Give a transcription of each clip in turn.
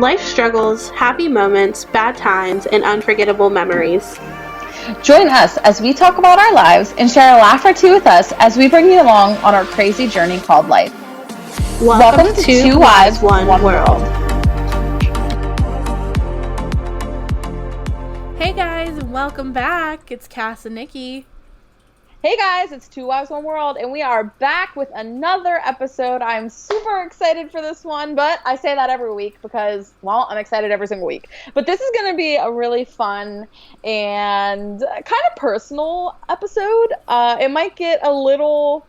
life struggles, happy moments, bad times, and unforgettable memories. Join us as we talk about our lives and share a laugh or two with us as we bring you along on our crazy journey called life. Welcome to Two Wives, One World. Hey guys, welcome back. It's Cass and Nikki. Hey guys, it's Two Wives, One World, and we are back with another episode. I'm super excited for this one, but I say that every week because, well, I'm excited every single week. But this is going to be a really fun and kind of personal episode. It might get a little,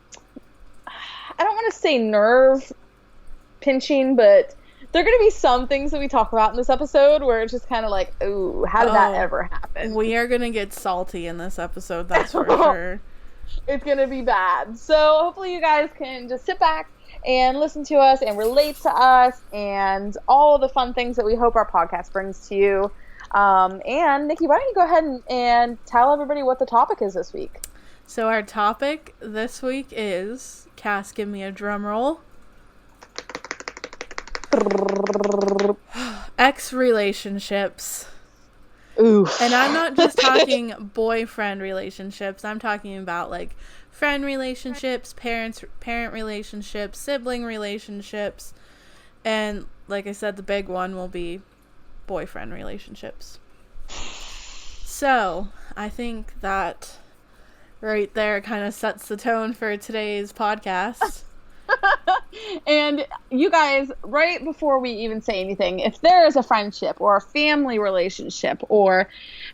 I don't want to say nerve pinching, but there are going to be some things that we talk about in this episode where it's just kind of like, ooh, how did that ever happen? We are going to get salty in this episode, that's for sure. It's going to be bad. So hopefully you guys can just sit back and listen to us and relate to us and all the fun things that we hope our podcast brings to you. And Nikki, why don't you go ahead and tell everybody what the topic is this week? So our topic this week is, Cass, give me a drum roll. Ex relationships. Ooh. And I'm not just talking boyfriend relationships. I'm talking about like friend relationships, parent relationships, sibling relationships, and like I said, the big one will be boyfriend relationships. So I think that right there kind of sets the tone for today's podcast. And you guys, right before we even say anything, if there is a friendship or a family relationship or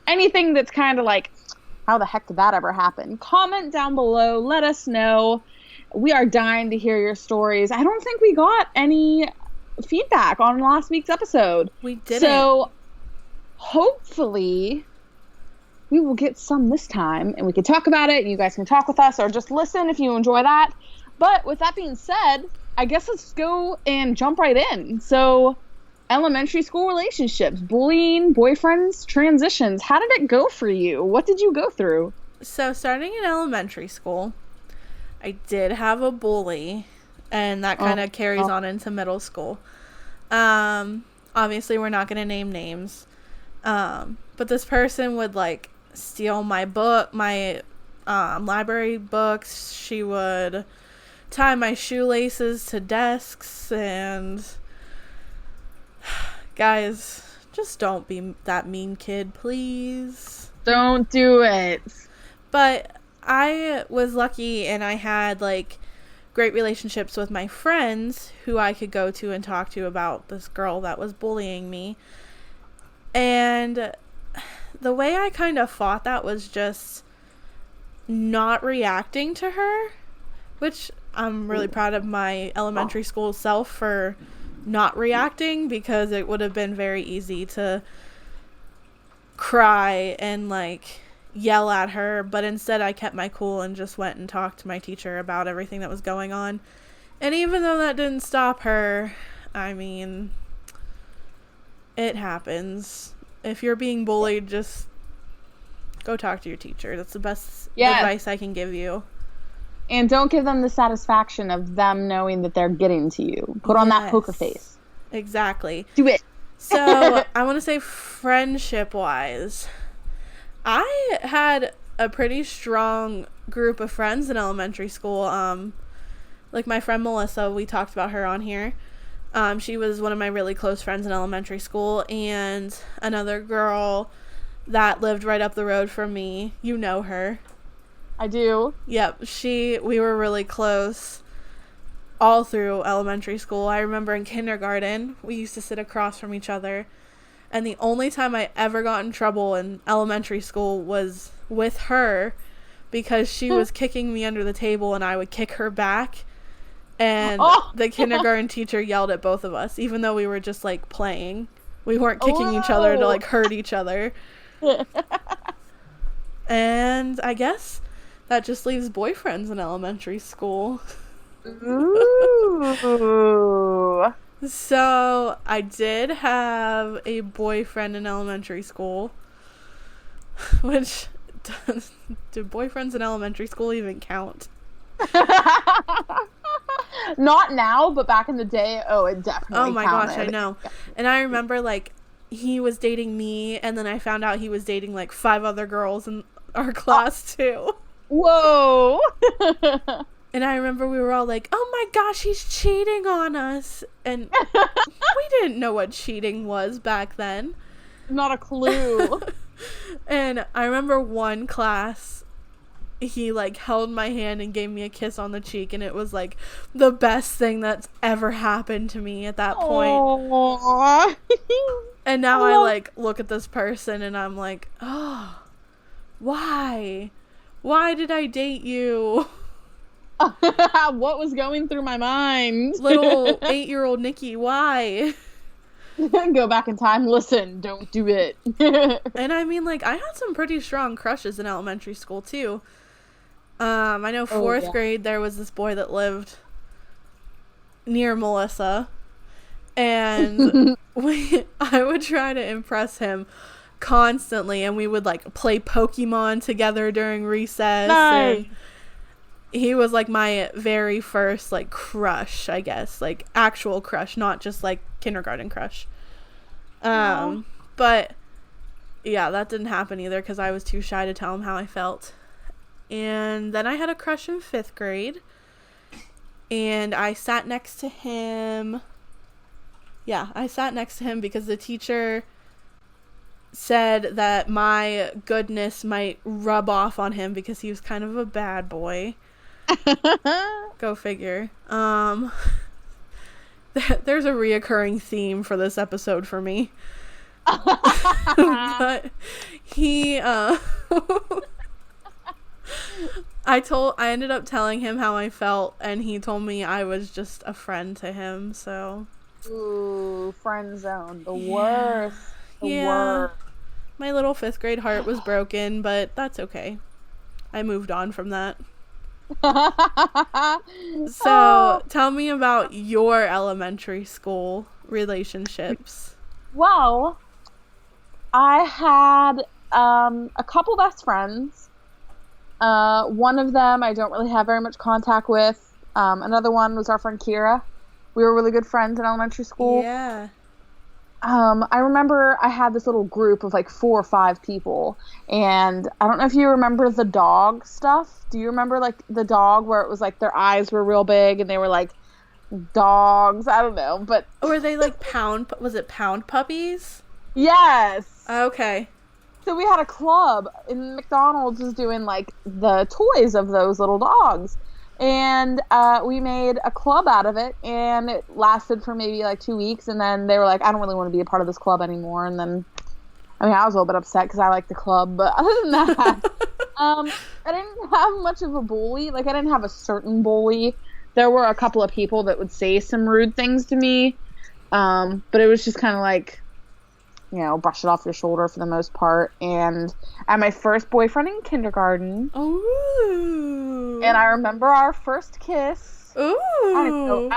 anything that's kind of like, how the heck did that ever happen? Comment down below. Let us know. We are dying to hear your stories. I don't think we got any feedback on last week's episode. We didn't. So hopefully we will get some this time and we can talk about it and you guys can talk with us or just listen if you enjoy that. But with that being said, I guess let's go and jump right in. So, elementary school relationships, bullying, boyfriends, transitions. How did it go for you? What did you go through? So, starting in elementary school, I did have a bully, and that kind of carries on into middle school. Obviously, we're not going to name names. But this person would, like, steal my library books. She would tie my shoelaces to desks, and guys, just don't be that mean kid, please. Don't do it. But I was lucky and I had like great relationships with my friends who I could go to and talk to about this girl that was bullying me. And the way I kind of fought that was just not reacting to her, which I'm really proud of my elementary school self for not reacting, because it would have been very easy to cry and like yell at her, but instead I kept my cool and just went and talked to my teacher about everything that was going on. And even though that didn't stop her, I mean, it happens. If you're being bullied, just go talk to your teacher. That's the best advice I can give you. And don't give them the satisfaction of them knowing that they're getting to you. Put on that poker face. Exactly. Do it. So, I want to say friendship-wise, I had a pretty strong group of friends in elementary school. Like my friend Melissa, we talked about her on here. She was one of my really close friends in elementary school. And another girl that lived right up the road from me, you know her. I do. Yep, we were really close all through elementary school. I remember in kindergarten, we used to sit across from each other, and the only time I ever got in trouble in elementary school was with her, because she was kicking me under the table and I would kick her back, and the kindergarten teacher yelled at both of us, even though we were just like playing. We weren't kicking each other to like hurt each other. And I guess that just leaves boyfriends in elementary school. Ooh. So, I did have a boyfriend in elementary school. Which, do boyfriends in elementary school even count? Not now, but back in the day, oh, it definitely Oh my counted. gosh, I know. And I remember, like, he was dating me, and then I found out he was dating, like, 5 other girls in our class, too. Whoa. And I remember we were all like, oh my gosh, he's cheating on us. And we didn't know what cheating was back then. Not a clue. And I remember one class, he, like, held my hand and gave me a kiss on the cheek, and it was, like, the best thing that's ever happened to me at that point. Aww. And now I, like, look at this person, and I'm like, oh, why? Why did I date you? What was going through my mind? Little 8-year-old Nikki, why? Go back in time. Listen, don't do it. And I mean, like, I had some pretty strong crushes in elementary school, too. I know 4th grade, there was this boy that lived near Melissa. And I would try to impress him constantly. And we would, like, play Pokemon together during recess. Nice. And he was, like, my very first, like, crush, I guess. Like, actual crush, not just, like, kindergarten crush. But, yeah, that didn't happen either because I was too shy to tell him how I felt. And then I had a crush in 5th grade. And I sat next to him. Yeah, I sat next to him because the teacher said that my goodness might rub off on him because he was kind of a bad boy. Go figure. There's a reoccurring theme for this episode for me. But he, I ended up telling him how I felt, and he told me I was just a friend to him, so. Ooh, friend zone. The worst. The worst. My little 5th grade heart was broken, but that's okay. I moved on from that. So, tell me about your elementary school relationships. Well, I had a couple best friends. One of them I don't really have very much contact with. Another one was our friend Kira. We were really good friends in elementary school. Yeah. I remember I had this little group of like 4 or 5 people, and I don't know if you remember the dog stuff. Do you remember like the dog where it was like their eyes were real big and they were like dogs? I don't know, but were they like was it pound puppies? Yes. Okay. So we had a club, and McDonald's was doing like the toys of those little dogs. And we made a club out of it, and it lasted for maybe like 2 weeks, and then they were like, I don't really want to be a part of this club anymore. And then, I mean, I was a little bit upset because I liked the club, but other than that, I didn't have much of a bully. Like, I didn't have a certain bully. There were a couple of people that would say some rude things to me, but it was just kind of like, you know, brush it off your shoulder for the most part. And I had my first boyfriend in kindergarten. Ooh. And I remember our first kiss. Ooh. I don't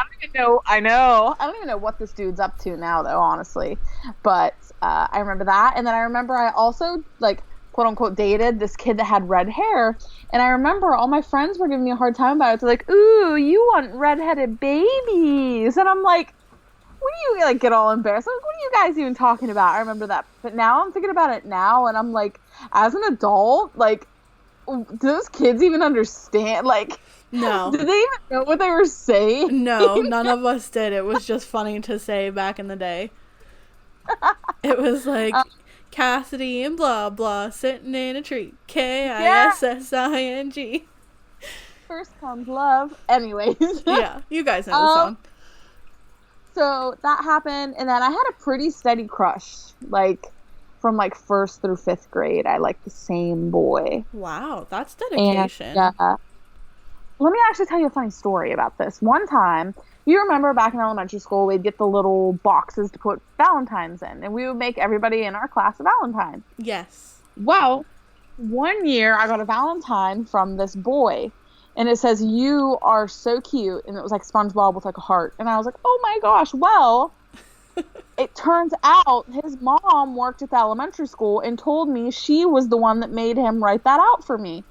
even know what this dude's up to now, though, honestly. But I remember that. And then I remember I also, like, quote unquote, dated this kid that had red hair. And I remember all my friends were giving me a hard time about it. They're like, ooh, you want redheaded babies. And I'm like, when do you like get all embarrassed? Like, what are you guys even talking about? I remember that. But now I'm thinking about it now, and I'm like, as an adult, like, do those kids even understand? Like, no. Did they even know what they were saying? No, none of us did. It was just funny to say back in the day. It was like, Cassidy and blah blah sitting in a tree. Kissing. First comes love. Anyways. Yeah, you guys know the song. So that happened, and then I had a pretty steady crush, like, from, like, 1st through 5th grade. I liked the same boy. Wow, that's dedication. And, let me actually tell you a funny story about this. One time, you remember back in elementary school, we'd get the little boxes to put Valentines in, and we would make everybody in our class a Valentine. Yes. Well, one year, I got a Valentine from this boy. And it says, you are so cute. And it was like SpongeBob with like a heart. And I was like, oh my gosh. Well, it turns out his mom worked at the elementary school and told me she was the one that made him write that out for me.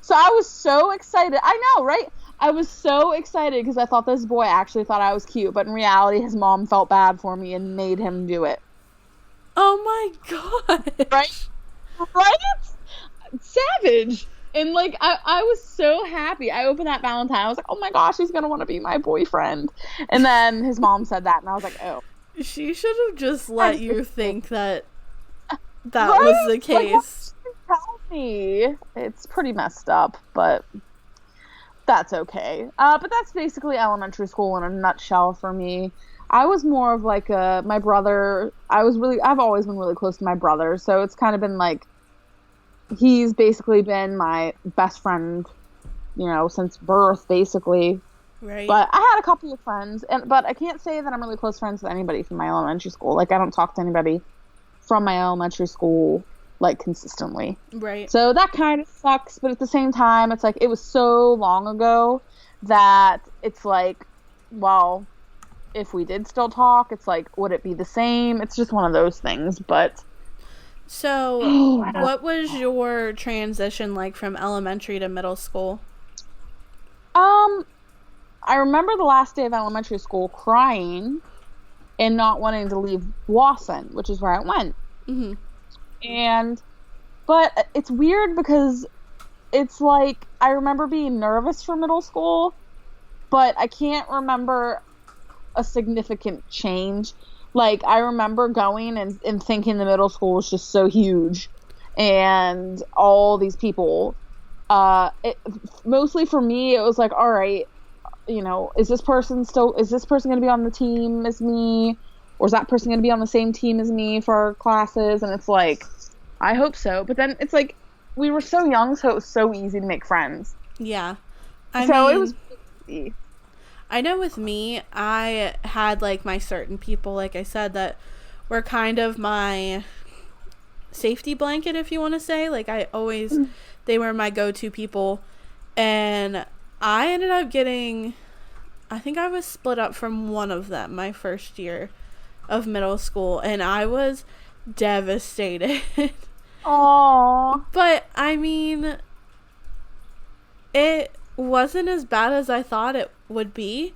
So I was so excited. I know, right? I was so excited because I thought this boy actually thought I was cute, but in reality, his mom felt bad for me and made him do it. Oh my Right? gosh. Right? Savage. And like I was so happy. I opened that Valentine. I was like, oh my gosh, he's gonna want to be my boyfriend. And then his mom said that, and I was like, oh. She should have just let you think that Right? was the Like, why case. didn't you tell me? It's pretty messed up, but that's okay. But that's basically elementary school in a nutshell for me. I was more of like my brother. I've always been really close to my brother, so it's kind of been like he's basically been my best friend, since birth, basically. Right. But I had a couple of friends, but I can't say that I'm really close friends with anybody from my elementary school. Like, I don't talk to anybody from my elementary school, like, consistently. Right. So that kind of sucks, but at the same time, it's like, it was so long ago that it's like, well, if we did still talk, it's like, would it be the same? It's just one of those things, but... So, what was your transition like from elementary to middle school? I remember the last day of elementary school crying and not wanting to leave Wasson, which is where I went. Mm-hmm. But it's weird because it's like, I remember being nervous for middle school, but I can't remember a significant change. Like, I remember going and thinking the middle school was just so huge and all these people. Mostly for me, it was like, all right, is this person going to be on the team as me? Or is that person going to be on the same team as me for our classes? And it's like, I hope so. But then it's like, we were so young, so it was so easy to make friends. Yeah. It was easy. I know with me, I had, like, my certain people, like I said, that were kind of my safety blanket, if you want to say. Like, they were my go-to people. And I ended up I think I was split up from one of them my first year of middle school. And I was devastated. Aww. But, I mean, it wasn't as bad as I thought it would be.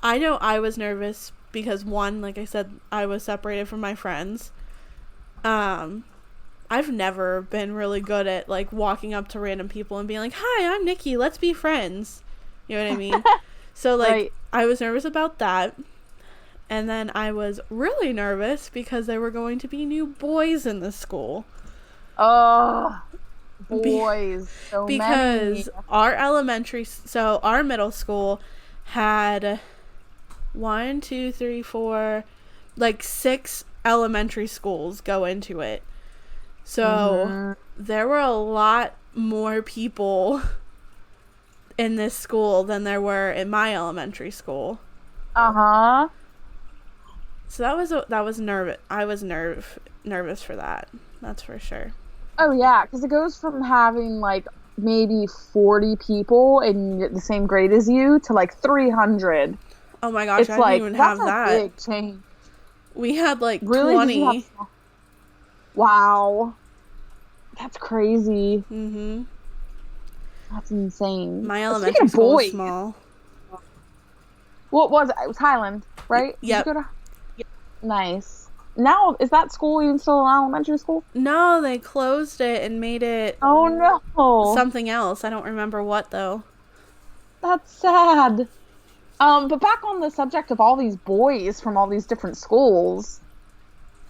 I know I was nervous because, one, like I said, I was separated from my friends. I've never been really good at, like, walking up to random people and being like, hi, I'm Nikki, let's be friends. You know what I mean? So, like, right. I was nervous about that. And then I was really nervous because there were going to be new boys in the school. Oh, boys. So because many. Our middle school had 1, 2, 3, 4, like 6 elementary schools go into it. So there were a lot more people in this school than there were in my elementary school. Uh-huh. So that was nervous. I was nervous for that. That's for sure. Oh yeah, because it goes from having like maybe 40 people in the same grade as you to like 300. Oh my gosh, I didn't even have that. That's a big change. We had like 20. Wow. That's crazy. Mm-hmm. That's insane. My elementary school was small. What was it? It was Highland, right? Yep. Yep. Nice. Now, is that school even still an elementary school? No, they closed it and made it... Oh, no. Something else. I don't remember what, though. That's sad. But back on the subject of all these boys from all these different schools,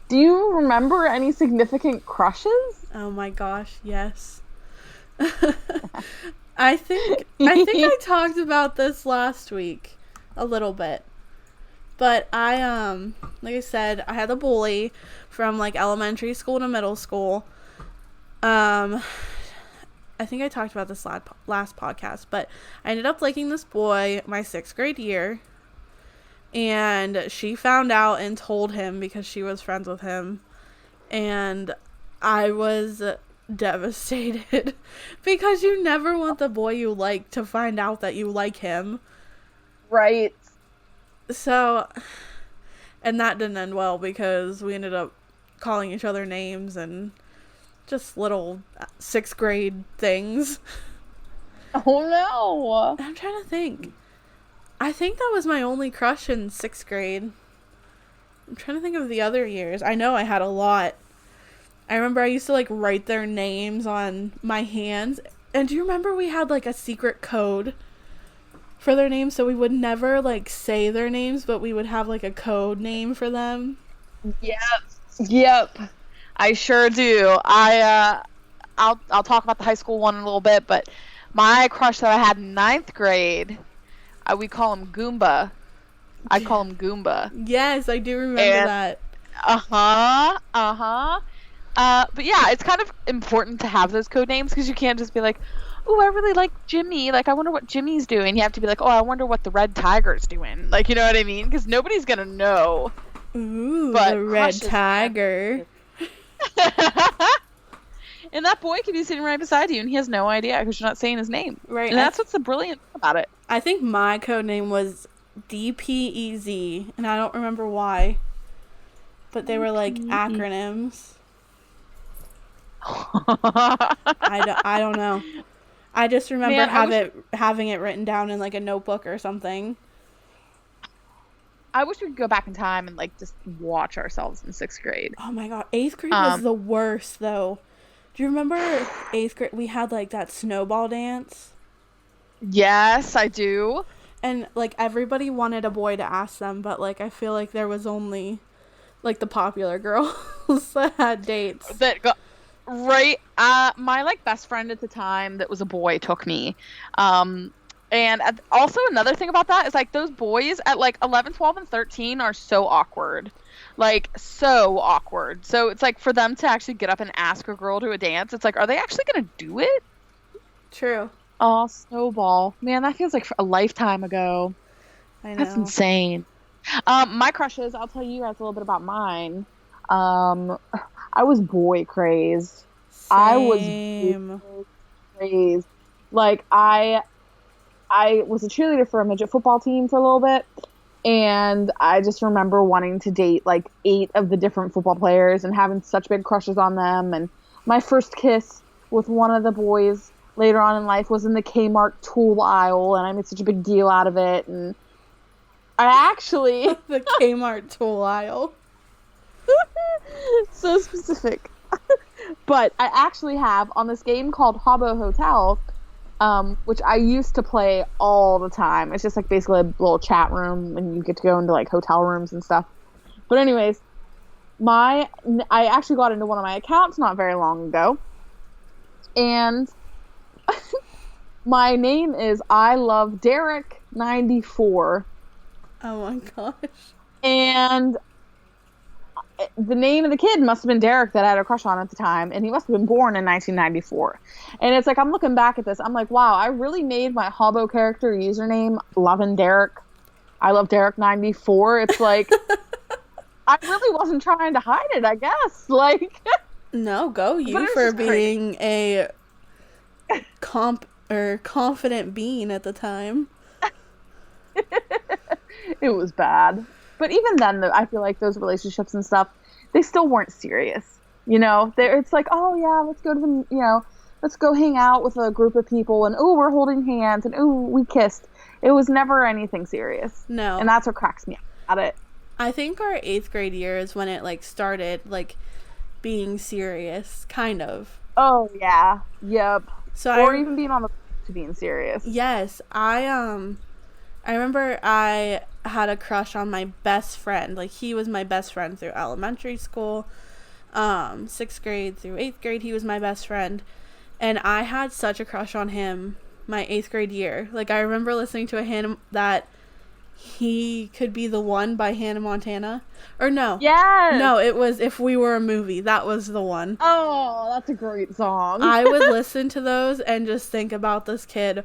do you remember any significant crushes? Oh my gosh, yes. I think I talked about this last week a little bit. But I like I said, I had a bully from like elementary school to middle school. I think I talked about this last podcast, but I ended up liking this boy my 6th grade year. And she found out and told him because she was friends with him. And I was devastated because you never want the boy you like to find out that you like him. Right. So, and that didn't end well because we ended up calling each other names and just little 6th grade things. Oh no. I'm trying to think. I think that was my only crush in 6th grade. I'm trying to think of the other years. I know I had a lot. I remember I used to like write their names on my hands. And do you remember we had like a secret code for their names, so we would never like say their names, but we would have like a code name for them? Yep. Yep. I sure do. I'll talk about the high school one in a little bit, but my crush that I had in 9th grade, we call him Goomba. I call him Goomba. Yes, I do remember that. But yeah, it's kind of important to have those code names because you can't just be like, "Oh, I really like Jimmy. Like, I wonder what Jimmy's doing." You have to be like, "Oh, I wonder what the Red Tiger's doing." Like, you know what I mean? Because nobody's gonna know. Ooh, but the Red Tiger. And that boy could be sitting right beside you, and he has no idea because you're not saying his name. Right. And that's what's the brilliant thing about it. I think my code name was DPEZ, and I don't remember why. But they were like acronyms. I don't know. I just remember having it written down in like a notebook or something. I wish we could go back in time and like just watch ourselves in 6th grade. Oh my god, 8th grade was the worst though. Do you remember 8th grade? We had like that snowball dance. Yes, I do. And like everybody wanted a boy to ask them, but like I feel like there was only like the popular girls that had dates. Right. My like best friend at the time that was a boy took me. And also another thing about that is like those boys at like 11, 12, and 13 are so awkward. Like so awkward. So it's like for them to actually get up and ask a girl to a dance, it's like, are they actually going to do it? True. Oh, snowball. Man, that feels like a lifetime ago. I know. That's insane. My crushes, I'll tell you guys a little bit about mine. I was boy crazed. Same. I was boy crazed. Like, I was a cheerleader for a midget football team for a little bit, and I just remember wanting to date, like, 8 of the different football players and having such big crushes on them, and my first kiss with one of the boys later on in life was in the Kmart tool aisle, and I made such a big deal out of it, and I actually... the Kmart tool aisle. So specific. But I actually have, on this game called Habbo Hotel, which I used to play all the time. It's just like basically a little chat room, and you get to go into like hotel rooms and stuff. But anyways, I actually got into one of my accounts not very long ago, and my name is I Love Derek 94. Oh my gosh. And the name of the kid must have been Derek that I had a crush on at the time, and he must have been born in 1994. And it's like, I'm looking back at this, I'm like, wow, I really made my Habbo character username Lovin' Derek. I Love Derek 94. It's like, I really wasn't trying to hide it, I guess. Like, no, go you for being a confident being at the time. It was bad. But even then, I feel like those relationships and stuff, they still weren't serious. You know, it's like, oh yeah, let's go to let's go hang out with a group of people, and oh, we're holding hands, and oh, we kissed. It was never anything serious. No. And that's what cracks me up about it. I think our 8th grade year is when it like started like being serious, kind of. Oh yeah, yep. So even being on the to being serious. Yes, I remember I had a crush on my best friend. Like, he was my best friend through elementary school. 6th grade through 8th grade, he was my best friend. And I had such a crush on him my 8th grade year. Like, I remember listening to a hymn that He Could Be the One by Hannah Montana. Or no. Yes! No, it was If We Were a Movie. That was the one. Oh, that's a great song. I would listen to those and just think about this kid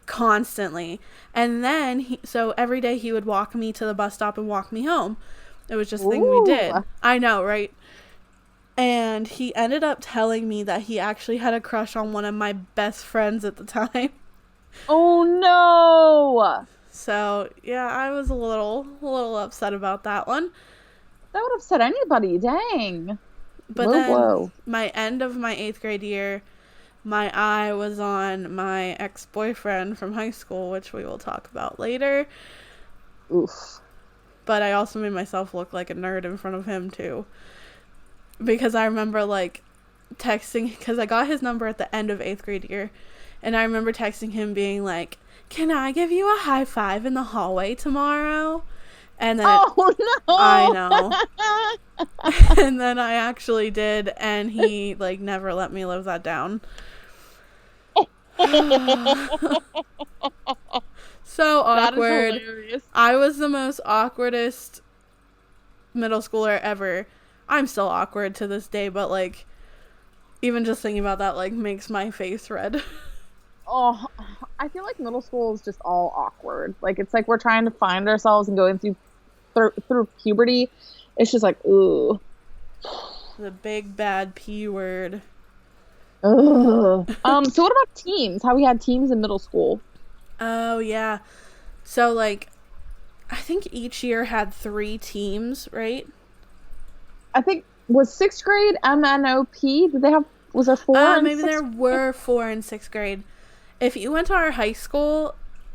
constantly. And then so every day he would walk me to the bus stop and walk me home. It was just a thing we did. I know, right? And he ended up telling me that he actually had a crush on one of my best friends at the time. Oh no. So yeah, I was a little upset about that one. That would upset anybody. Dang. But then my end of my 8th grade year, my eye was on my ex-boyfriend from high school, which we will talk about later. Oof. But I also made myself look like a nerd in front of him, too. Because I remember, like, texting, because I got his number at the end of 8th grade year, and I remember texting him being like, can I give you a high five in the hallway tomorrow? And then no! I know. And then I actually did, and he, like, never let me live that down. So awkward. That is hilarious. I was the most awkwardest middle schooler ever. I'm still awkward to this day, but, like, even just thinking about that, like, makes my face red. Oh, I feel like middle school is just all awkward. Like, it's like we're trying to find ourselves and going through puberty. It's just like, ooh. The big bad P word. Ugh. So what about teams? How we had teams in middle school? Oh, yeah. So, like, I think each year had 3 teams, right? I think, was 6th grade MNOP? Did they have, was there 4 in maybe 6th there grade? were 4 in 6th grade. If you went to our high school,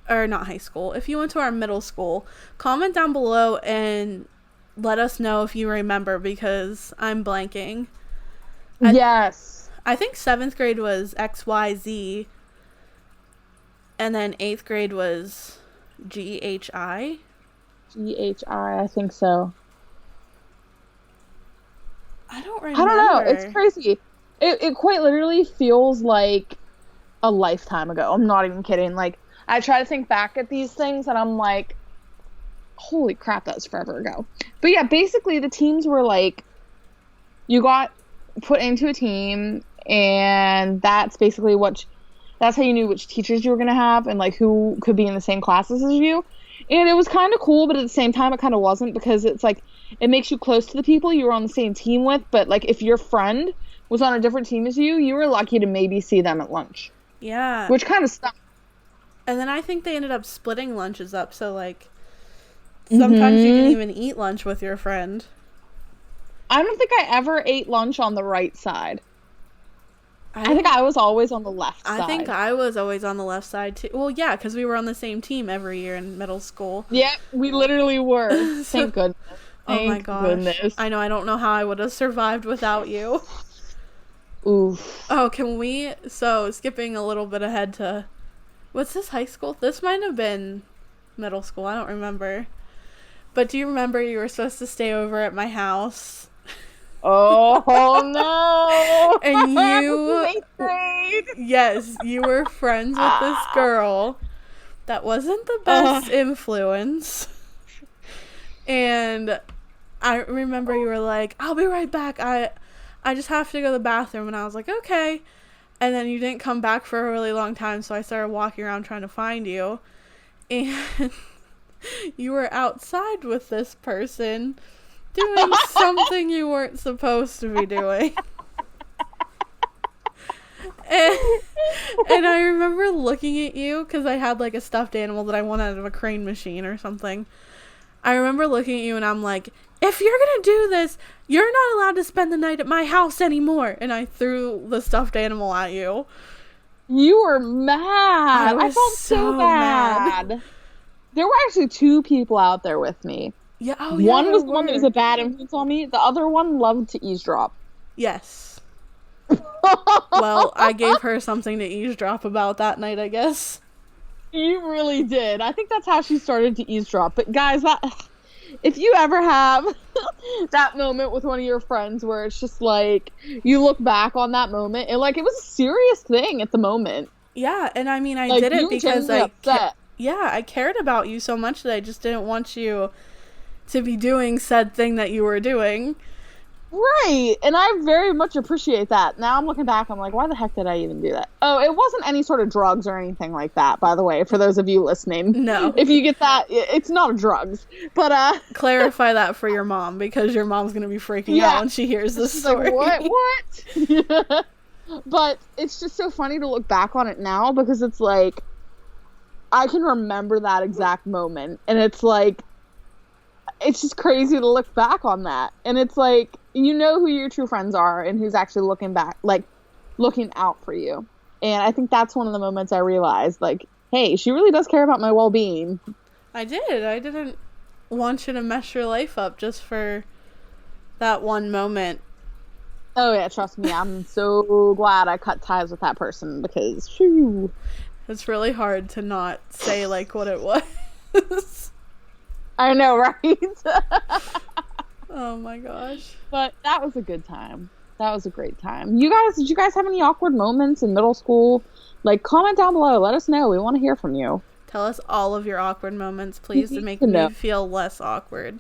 or not high school, if you went to our middle school, comment down below and let us know if you remember, because I'm blanking. Yes. I think 7th grade was XYZ, and then 8th grade was GHI. GHI, I think so. I don't remember. I don't know. It's crazy. It quite literally feels like a lifetime ago. I'm not even kidding. Like, I try to think back at these things, and I'm like, holy crap, that was forever ago. But yeah, basically the teams were like, you got put into a team, and that's basically that's how you knew which teachers you were going to have and, like, who could be in the same classes as you. And it was kind of cool, but at the same time, it kind of wasn't, because it's like, it makes you close to the people you were on the same team with. But, like, if your friend was on a different team as you were lucky to maybe see them at lunch. Yeah. Which kind of sucked. And then I think they ended up splitting lunches up, so, like, sometimes you didn't even eat lunch with your friend. I don't think I ever ate lunch on the right side. I think I was always on the left side. I think I was always on the left side, too. Well, yeah, because we were on the same team every year in middle school. Yeah, we literally were. Thank goodness. Oh my gosh. Goodness. I know, I don't know how I would have survived without you. Oof. Oh, so skipping a little bit ahead to, what's this, high school? This might have been middle school, I don't remember. But do you remember you were supposed to stay over at my house? Oh no! And you, 8th grade. Yes, you were friends with this girl that wasn't the best influence. And I remember you were like, I'll be right back. I just have to go to the bathroom. And I was like, okay. And then you didn't come back for a really long time, so I started walking around trying to find you. And you were outside with this person doing something you weren't supposed to be doing. And I remember looking at you, because I had, like, a stuffed animal that I won out of a crane machine or something. I remember looking at you and I'm like, if you're gonna do this, you're not allowed to spend the night at my house anymore. And I threw the stuffed animal at you. You were mad. I felt so bad. There were actually 2 people out there with me. Yeah, oh yeah. One was the one that was a bad influence on me. The other one loved to eavesdrop. Yes. Well, I gave her something to eavesdrop about that night, I guess. You really did. I think that's how she started to eavesdrop. But guys, if you ever have that moment with one of your friends where it's just like, you look back on that moment and, like, it was a serious thing at the moment. Yeah, and I mean, I like, did it because I cared about you so much that I just didn't want you to be doing said thing that you were doing. Right, and I very much appreciate that. Now I'm looking back, I'm like, why the heck did I even do that? Oh, it wasn't any sort of drugs or anything like that, by the way, for those of you listening. No. If you get that, it's not drugs. But, clarify that for your mom, because your mom's gonna be freaking out when she hears this story. Like, what? But it's just so funny to look back on it now, because it's like, I can remember that exact moment, and it's like, it's just crazy to look back on that. And it's like, you know who your true friends are and who's actually looking back, like, looking out for you. And I think that's one of the moments I realized, like, hey, she really does care about my well-being. I did. I didn't want you to mess your life up just for that one moment. Oh yeah, trust me, I'm so glad I cut ties with that person because shoo. It's really hard to not say like what it was. I know, right? Oh my gosh. But that was a good time. That was a great time. Did you guys have any awkward moments in middle school? Like, comment down below. Let us know. We want to hear from you. Tell us all of your awkward moments, We please, to need make to know. me feel less awkward.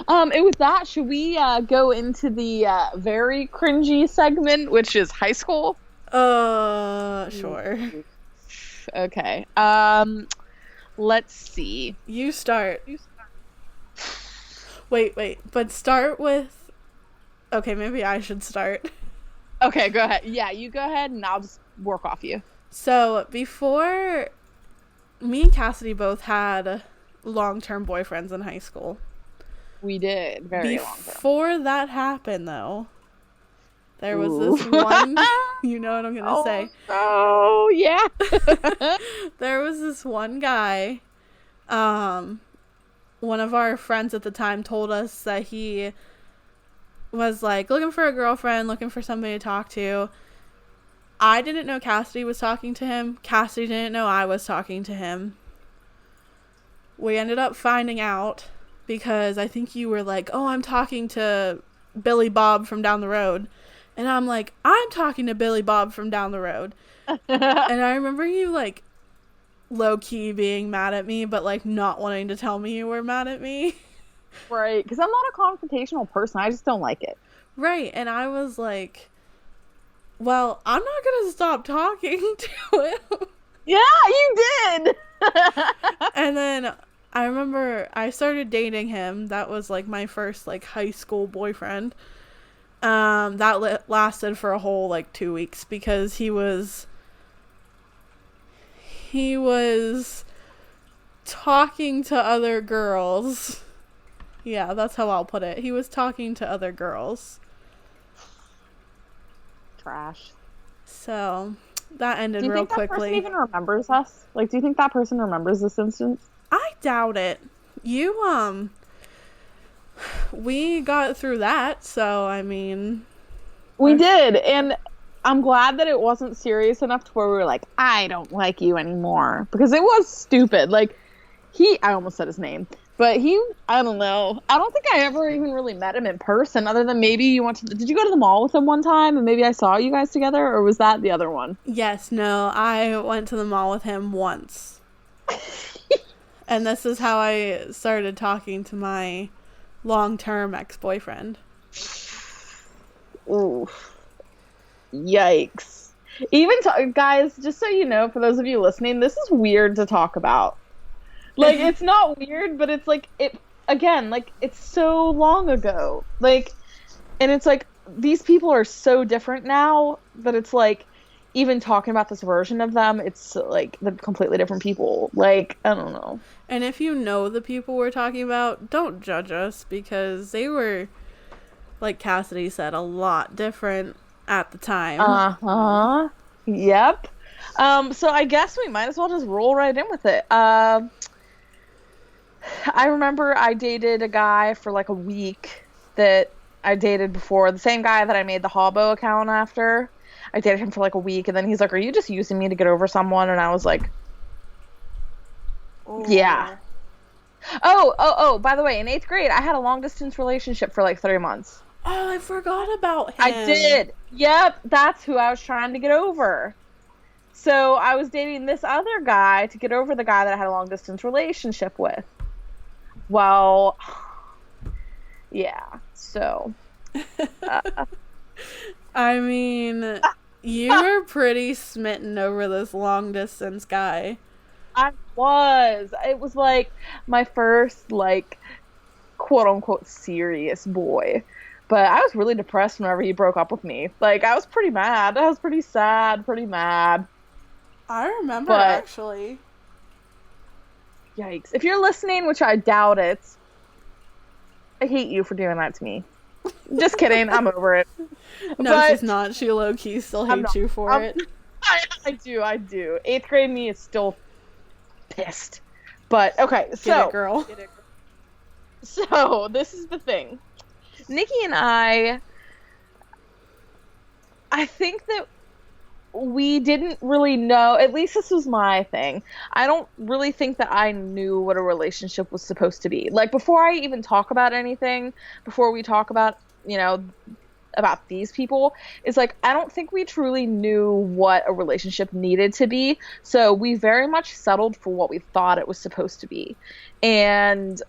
And with that, should we go into the very cringy segment, which is high school? Sure. Okay. Let's see. You start. Wait, but start with... Okay, maybe I should start. Okay, go ahead. Yeah, you go ahead, and I'll just work off you. So, before... Me and Cassidy both had long-term boyfriends in high school. We did. Very long term. Before that happened, though, there was Ooh. this one... You know what I'm going to say. Oh, yeah. There was this one guy... one of our friends at the time told us that he was like looking for a girlfriend, looking for somebody to talk to. I didn't know Cassidy was talking to him. Cassidy didn't know I was talking to him. We ended up finding out because I think you were like, oh, I'm talking to Billy Bob from down the road. And I'm like, I'm talking to Billy Bob from down the road. And I remember you like low-key being mad at me, but like not wanting to tell me you were mad at me. Right, because I'm not a confrontational person. I just don't like it. Right, and I was like, well, I'm not gonna stop talking to him. Yeah, you did. And then I remember I started dating him. That was like my first like high school boyfriend. That lasted for a whole like 2 weeks because he was talking to other girls. Yeah, that's how I'll put it. He was talking to other girls. Trash. So, that ended real quickly. Do you think that person even remembers us? Like, do you think that person remembers this instance? I doubt it. We got through that, so, I mean... We did, and I'm glad that it wasn't serious enough to where we were like, I don't like you anymore. Because it was stupid. Like, I almost said his name. But I don't know. I don't think I ever even really met him in person, other than maybe did you go to the mall with him one time and maybe I saw you guys together, or was that the other one? Yes, no, I went to the mall with him once. And this is how I started talking to my long-term ex-boyfriend. Ooh. Yikes. Guys, just so you know, for those of you listening, this is weird to talk about. Like, it's not weird, but it's like, it's so long ago. Like, and it's like, these people are so different now that it's like, even talking about this version of them, it's like, they're completely different people. Like, I don't know. And if you know the people we're talking about, don't judge us, because they were, like Cassidy said, a lot different at the time. Uh-huh. Yep. So I guess we might as well just roll right in with it. I remember I dated a guy for like a week that I dated before. The same guy that I made the Hobbo account after. I dated him for like a week, and then he's like, are you just using me to get over someone? And I was like, Ooh. Yeah. Oh, by the way, in 8th grade, I had a long-distance relationship for like 3 months. Oh, I forgot about him. I did. Yep, that's who I was trying to get over. So I was dating this other guy to get over the guy that I had a long-distance relationship with. Well, yeah, so. I mean, you were pretty smitten over this long-distance guy. I was. It was like my first, like, quote-unquote serious boy. But I was really depressed whenever he broke up with me. Like, I was pretty mad. I was pretty sad, pretty mad. I remember, actually. Yikes. If you're listening, which I doubt it, I hate you for doing that to me. Just kidding. I'm over it. No, But she's not. She low-key still I'm hates not. you for it. I do. 8th grade me is still pissed. But okay, Get it, so girl. so this is the thing. Nikki and I think that we didn't really know, at least this was my thing. I don't really think that I knew what a relationship was supposed to be. Like, before I even talk about anything, before we talk about, about these people, is like, I don't think we truly knew what a relationship needed to be. So we very much settled for what we thought it was supposed to be. And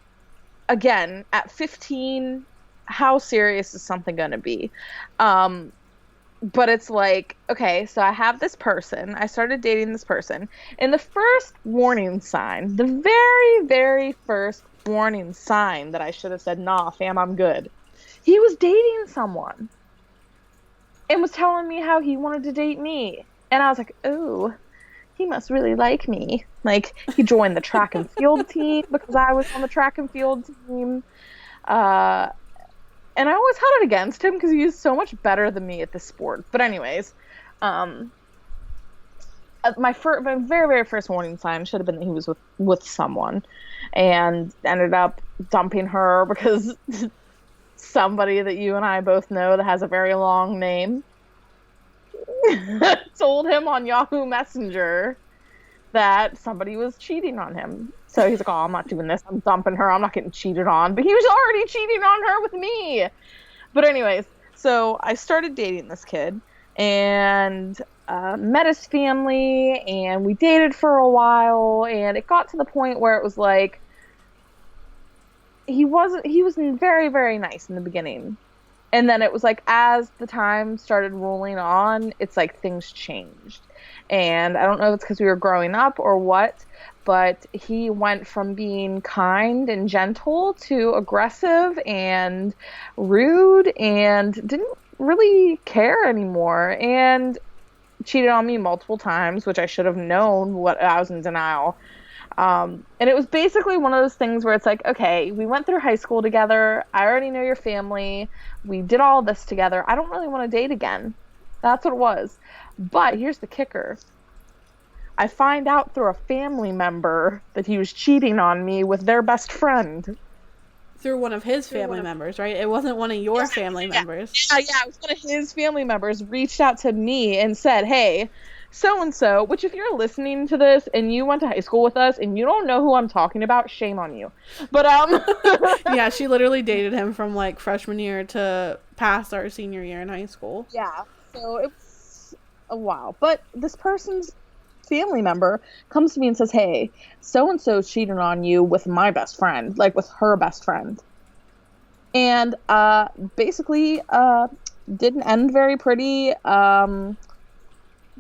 again, at 15, how serious is something going to be? But it's like, okay, so I have this person. I started dating this person. And the first warning sign, the very, very first warning sign that I should have said, nah, fam, I'm good. He was dating someone and was telling me how he wanted to date me. And I was like, oh, he must really like me. Like, he joined the track and field team because I was on the track and field team. And I always had it against him because he was so much better than me at this sport. But anyways, my very, very first warning sign should have been that he was with someone, and ended up dumping her because somebody that you and I both know that has a very long name told him on Yahoo Messenger that somebody was cheating on him. So he's like, oh, I'm not doing this. I'm dumping her. I'm not getting cheated on. But he was already cheating on her with me. But anyways, so I started dating this kid and met his family, and we dated for a while, and it got to the point where it was like, he was very, very nice in the beginning. And then it was like, as the time started rolling on, it's like things changed. And I don't know if it's because we were growing up or what, but he went from being kind and gentle to aggressive and rude and didn't really care anymore, and cheated on me multiple times, which I should have known. What I was in denial. And it was basically one of those things where it's like, okay, we went through high school together. I already know your family. We did all this together. I don't really want to date again. That's what it was. But here's the kicker. I find out through a family member that he was cheating on me with their best friend. Through one of his family members, right? It wasn't one of your family members. Yeah, it was one of his family members reached out to me and said, hey, so-and-so, which if you're listening to this and you went to high school with us and you don't know who I'm talking about, shame on you. But, yeah, she literally dated him from, like, freshman year to past our senior year in high school. Yeah, so it was a while. But this person's family member comes to me and says, hey, so-and-so cheated on you with my best friend, like with her best friend. And basically didn't end very pretty.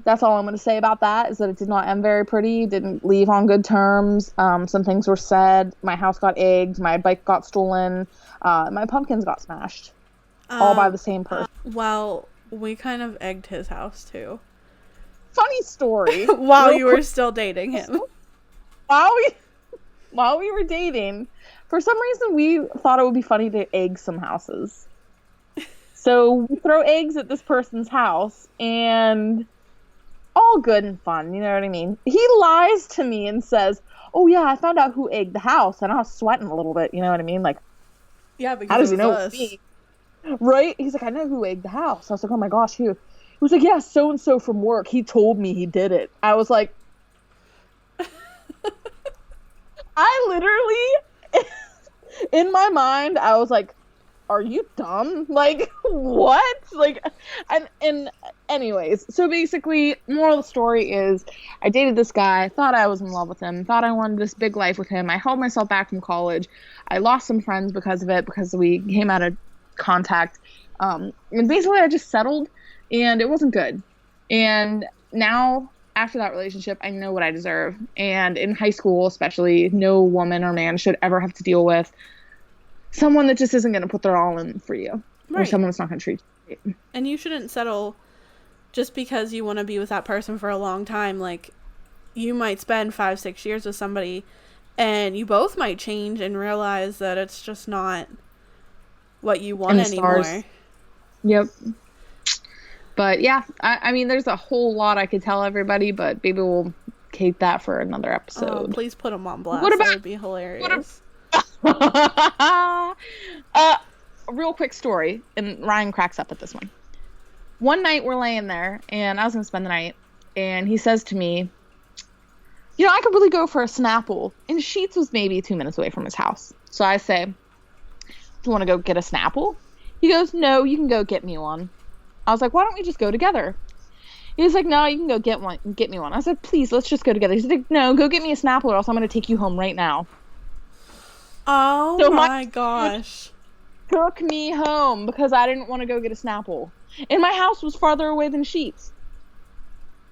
That's all I'm going to say about that, is that it did not end very pretty. Didn't leave on good terms. Some things were said. My house got egged. My bike got stolen. My pumpkins got smashed. All by the same person. Well, we kind of egged his house, too. Funny story. While you were still dating him. While we were dating, for some reason we thought it would be funny to egg some houses. So we throw eggs at this person's house, and all good and fun, you know what I mean? He lies to me and says, oh yeah, I found out who egged the house, and I was sweating a little bit, you know what I mean? Like, yeah, because how does he know us. it's me? Right? He's like, I know who egged the house. I was like, oh my gosh, who? He was like, yeah, so-and-so from work. He told me he did it. I was like, I literally, in my mind, I was like, are you dumb? Like, what? Like, and anyways, so basically, moral of the story is, I dated this guy, thought I was in love with him, thought I wanted this big life with him. I held myself back from college. I lost some friends because of it, because we came out of contact. And basically, I just settled, and it wasn't good. And now, after that relationship, I know what I deserve. And in high school, especially, no woman or man should ever have to deal with someone that just isn't going to put their all in for you. Right. Or someone that's not going to treat you. And you shouldn't settle just because you want to be with that person for a long time. Like, you might spend 5-6 years with somebody, and you both might change and realize that it's just not what you want And the anymore. stars. Yep. But yeah, I mean, there's a whole lot I could tell everybody, but maybe we'll keep that for another Oh, episode. please put him on What blast. That about would be hilarious. uh, a real quick story, and Ryan cracks up at this one. One night we're laying there, and I was gonna spend the night, and he says to me, "You know, I could really go for a Snapple." And Sheets was maybe 2 minutes away from his house, so I say, "Do you want to go get a Snapple?" He goes, "No, you can go get me one." I was like, "Why don't we just go together?" He's like, "No, you can go get me one." I said, "Please, let's just go together." He's like, "No, go get me a Snapple, or else I'm gonna take you home right now." Oh So my gosh. Took me home because I didn't want to go get a Snapple. And my house was farther away than Sheets.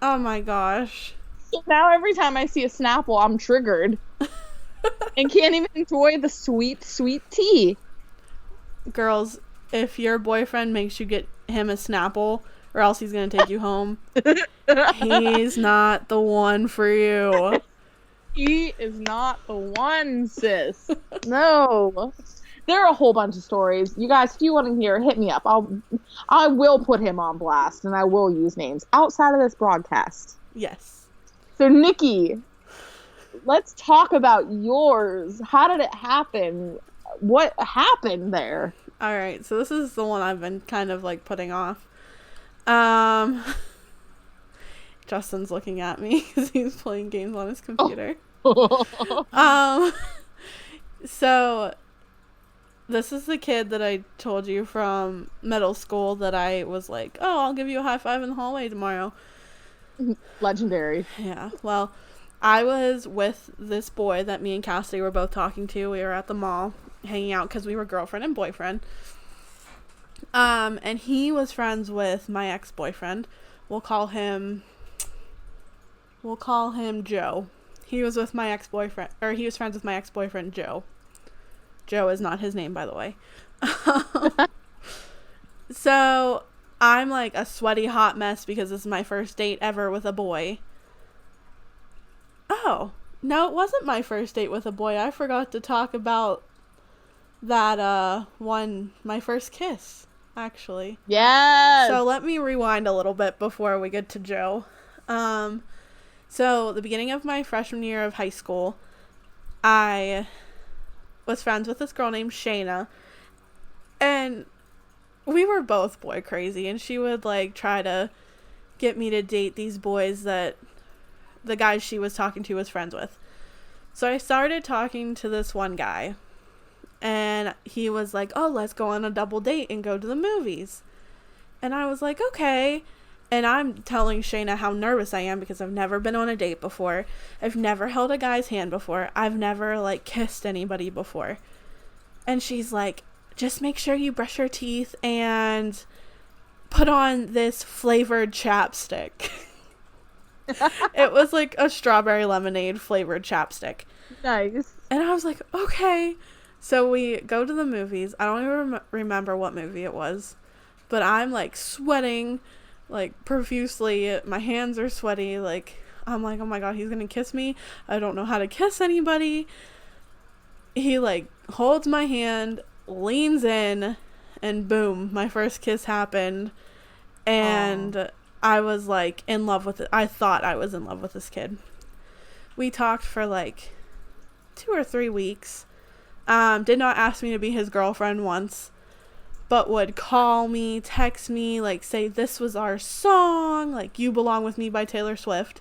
Oh my gosh. So now every time I see a Snapple, I'm triggered. And can't even enjoy the sweet, sweet tea. Girls, if your boyfriend makes you get him a Snapple or else he's going to take you home, he's not the one for you. He is not the one, sis. No. There are a whole bunch of stories. You guys, if you want to hear, hit me up. I will put him on blast, and I will use names outside of this broadcast. Yes. So, Nikki, let's talk about yours. How did it happen? What happened there? All right. So this is the one I've been kind of like putting off. Justin's looking at me because he's playing games on his computer. So this is the kid that I told you from middle school that I was like, oh, I'll give you a high five in the hallway tomorrow. Legendary. Yeah. Well, I was with this boy that me and Cassidy were both talking to. We were at the mall hanging out because we were girlfriend and boyfriend. And he was friends with my ex-boyfriend. We'll call him Joe. He was with my ex-boyfriend, or he was friends with my ex-boyfriend, Joe. Joe is not his name, by the way. So I'm like a sweaty hot mess because this is my first date ever with a boy. Oh, no, it wasn't my first date with a boy. I forgot to talk about that my first kiss, actually. Yes. So let me rewind a little bit before we get to Joe. So the beginning of my freshman year of high school, I was friends with this girl named Shayna, and we were both boy crazy, and she would like try to get me to date these boys that the guys she was talking to was friends with. So I started talking to this one guy, and he was like, oh, let's go on a double date and go to the movies. And I was like, okay. And I'm telling Shayna how nervous I am because I've never been on a date before. I've never held a guy's hand before. I've never, like, kissed anybody before. And she's like, just make sure you brush your teeth and put on this flavored chapstick. It was like a strawberry lemonade flavored chapstick. Nice. And I was like, okay. So we go to the movies. I don't even remember what movie it was. But I'm, like, sweating, like, profusely. My hands are sweaty. Like, I'm like, oh my god, he's gonna kiss me. I don't know how to kiss anybody. He, like, holds my hand, leans in, and boom, my first kiss happened. And aww. I was, like, in love with it. I thought I was in love with this kid. We talked for, like, 2 or 3 weeks. Did not ask me to be his girlfriend once, but would call me, text me, like, say this was our song, like, You Belong With Me by Taylor Swift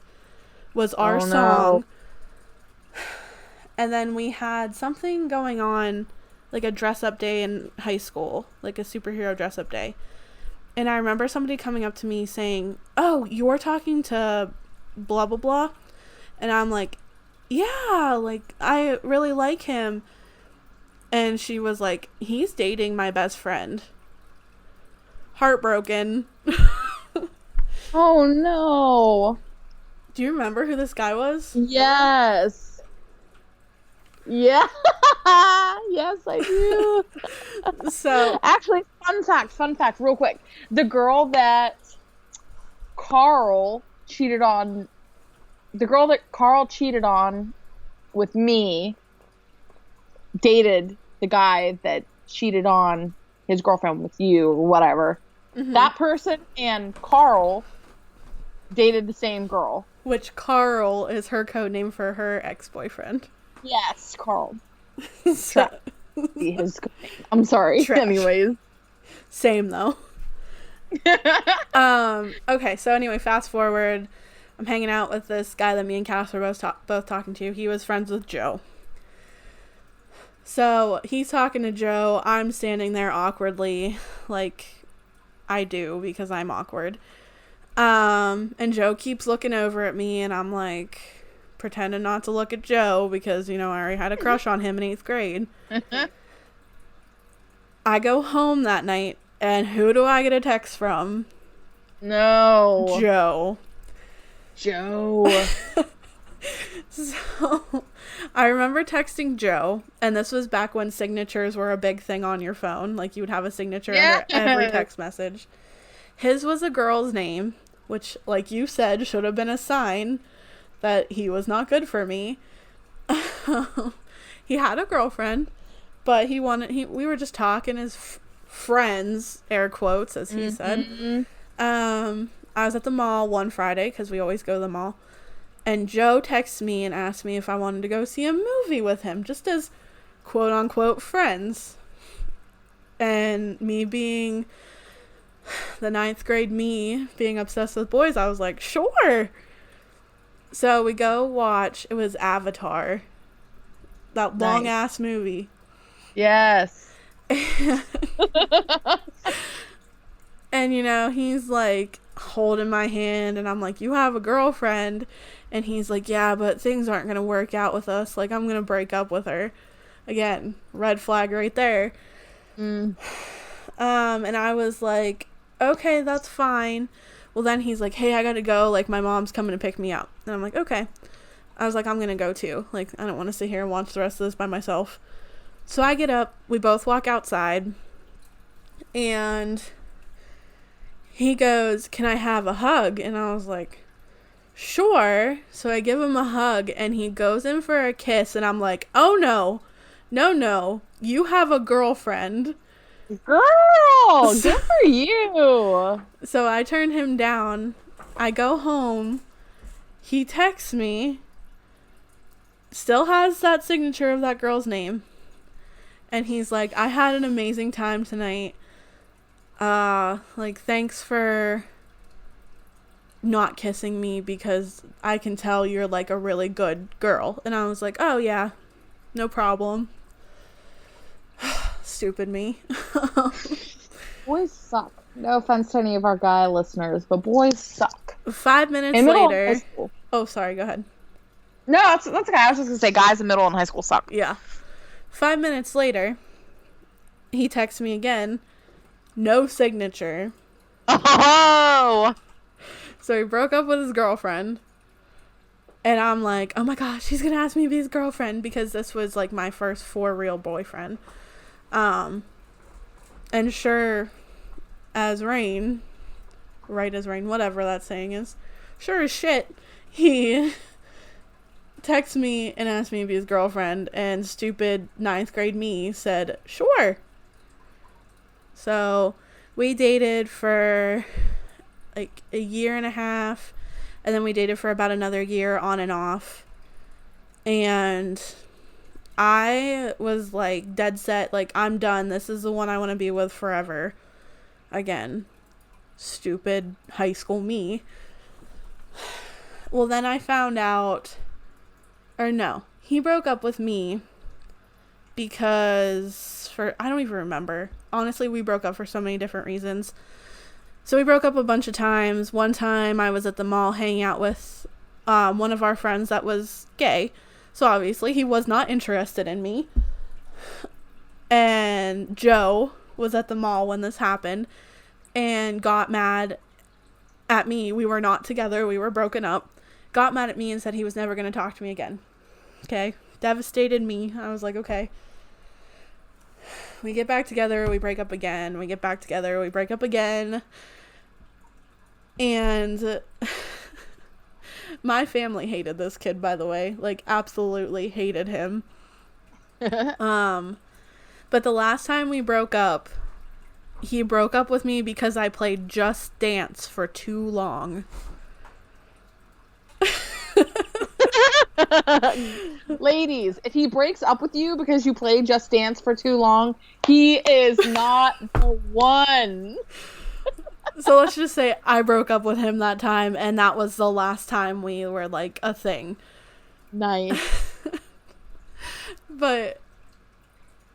was our song. No. And then we had something going on, like a dress-up day in high school, like a superhero dress-up day. And I remember somebody coming up to me saying, oh, you're talking to blah, blah, blah. And I'm like, yeah, like, I really like him. And she was like, he's dating my best friend. Heartbroken. Oh, no. Do you remember who this guy was? Yes. Yeah. Yes, I do. So, actually, fun fact, real quick. The girl that Carl cheated on with me dated the guy that cheated on his girlfriend with you or whatever. Mm-hmm. That person and Carl dated the same girl. Which Carl is her code name for her ex-boyfriend. Yes, Carl. So, His code name. I'm sorry. Trash. Anyways. Same though. Okay, so anyway, fast forward. I'm hanging out with this guy that me and Cass were both talking to. He was friends with Joe. So he's talking to Joe. I'm standing there awkwardly, like I do because I'm awkward. And Joe keeps looking over at me, and I'm like pretending not to look at Joe because, you know, I already had a crush on him in 8th grade. I go home that night, and who do I get a text from? No. Joe. So, I remember texting Joe, and this was back when signatures were a big thing on your phone. Like, you would have a signature under every text message. His was a girl's name, which, like you said, should have been a sign that he was not good for me. He had a girlfriend, but we were just talking as friends, air quotes, as he said. I was at the mall one Friday, because we always go to the mall, and Joe texted me and asked me if I wanted to go see a movie with him, just as quote-unquote friends. And me being the 9th grade me, being obsessed with boys, I was like, sure! So we go watch, it was Avatar. That long-ass movie. Yes. And, you know, he's, like, holding my hand, and I'm like, you have a girlfriend? And he's like, yeah, but things aren't going to work out with us. Like, I'm going to break up with her. Again, red flag right there. And I was like, okay, that's fine. Well, then he's like, hey, I got to go. Like, my mom's coming to pick me up. And I'm like, okay. I was like, I'm going to go too. Like, I don't want to sit here and watch the rest of this by myself. So I get up. We both walk outside. And he goes, can I have a hug? And I was like, sure. So I give him a hug, and he goes in for a kiss, and I'm like, oh no, you have a girlfriend. Girl, good for you. So I turn him down. I go home. He texts me. Still has that signature of that girl's name. And he's like, I had an amazing time tonight. Like, thanks for not kissing me because I can tell you're, like, a really good girl. And I was like, oh, yeah, no problem. Stupid me. Boys suck. No offense to any of our guy listeners, but boys suck. 5 minutes later. Oh, sorry, go ahead. No, that's okay. I was just going to say guys in middle and high school suck. Yeah. 5 minutes later, he texts me again. No signature. Oh! So he broke up with his girlfriend. And I'm like, oh my gosh, he's going to ask me to be his girlfriend. Because this was like my first for real boyfriend. And sure as rain, right as rain, whatever that saying is, sure as shit, he texted me and asked me to be his girlfriend. And stupid 9th grade me said, sure. So we dated for like a year and a half, and then we dated for about another year on and off. And I was like dead set, like, I'm done. This is the one I want to be with forever. Again, stupid high school me. Well, then I found out, or no, he broke up with me because I don't even remember. Honestly, we broke up for so many different reasons. So we broke up a bunch of times. One time I was at the mall hanging out with one of our friends that was gay. So obviously he was not interested in me. And Joe was at the mall when this happened and got mad at me. We were not together. We were broken up. Got mad at me and said he was never going to talk to me again. Okay. Devastated me. I was like, okay. We get back together, we break up again. We get back together, we break up again. And my family hated this kid, by the way. Like, absolutely hated him. But the last time we broke up, he broke up with me because I played Just Dance for too long. Ladies, if he breaks up with you because you played Just Dance for too long, he is not the one. So let's just say I broke up with him that time, and that was the last time we were, like, a thing. Nice. But,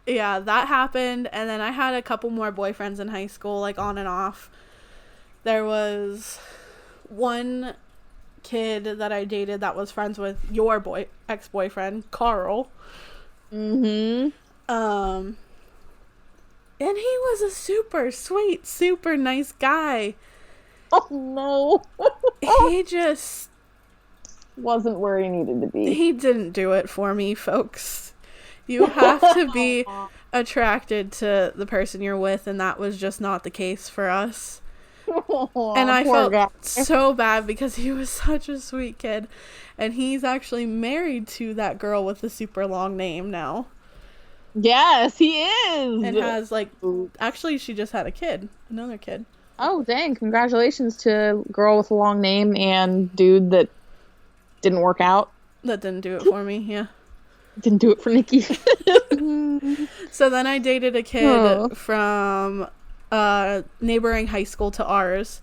yeah, that happened, and then I had a couple more boyfriends in high school, like, on and off. There was one kid that I dated that was friends with your ex-boyfriend, Carl. Mm-hmm. And he was a super sweet, super nice guy. Oh, no. He just wasn't where he needed to be. He didn't do it for me, folks. You have to be attracted to the person you're with, and that was just not the case for us. And I felt so bad because he was such a sweet kid. And he's actually married to that girl with the super long name now. Yes, he is. And has, like, actually, she just had a kid. Another kid. Oh, dang. Congratulations to girl with a long name and dude that didn't work out. That didn't do it for me, yeah. Didn't do it for Nikki. So then I dated a kid from neighboring high school to ours.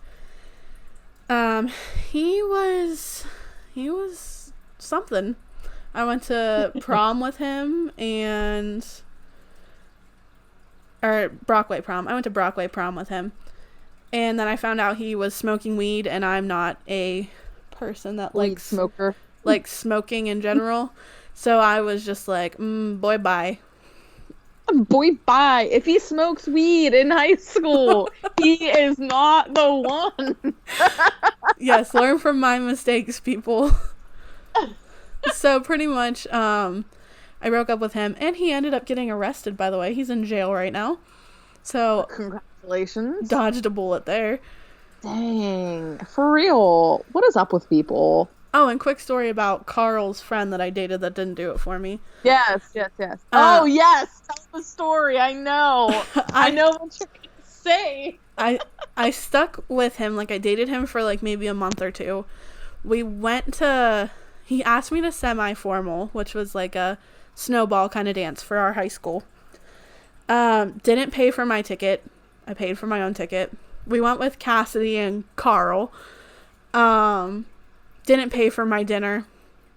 He was something. I went to prom with him or Brockway prom. I went to Brockway prom with him. And then I found out he was smoking weed, and I'm not a person that likes smoker. Like smoking in general. So I was just like, boy, bye. Boy, bye. If he smokes weed in high school, he is not the one. Yes, learn from my mistakes, people. So pretty much, I broke up with him, and he ended up getting arrested, by the way. He's in jail right now. So congratulations. Dodged a bullet there. Dang. For real. What is up with people? Oh, and quick story about Carl's friend that I dated that didn't do it for me. Yes. Oh, yes. Tell the story. I know. I know what you're going to say. I stuck with him. Like, I dated him for, like, maybe a month or two. We went to... He asked me to semi-formal, which was, like, a snowball kind of dance for our high school. Didn't pay for my ticket. I paid for my own ticket. We went with Cassidy and Carl. Didn't pay for my dinner.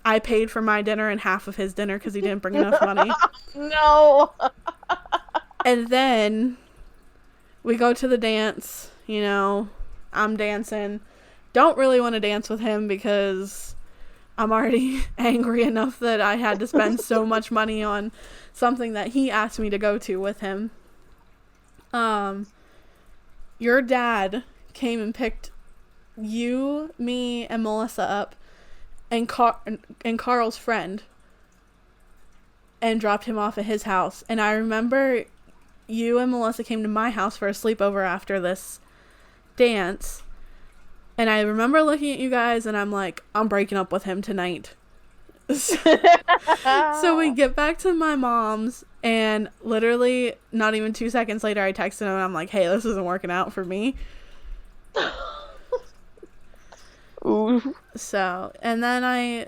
I paid for my dinner and half of his dinner because he didn't bring enough money. No. And then we go to the dance. You know, I'm dancing. Don't really want to dance with him because I'm already angry enough that I had to spend so much money on something that he asked me to go to with him. Your dad came and picked you, me, and Melissa up, and Carl's friend, and dropped him off at his house. And I remember you and Melissa came to my house for a sleepover after this dance, and I remember looking at you guys, and I'm like, I'm breaking up with him tonight. So we get back to my mom's, and literally not even 2 seconds later, I texted him, and I'm like, hey, this isn't working out for me. Ooh. So, and then I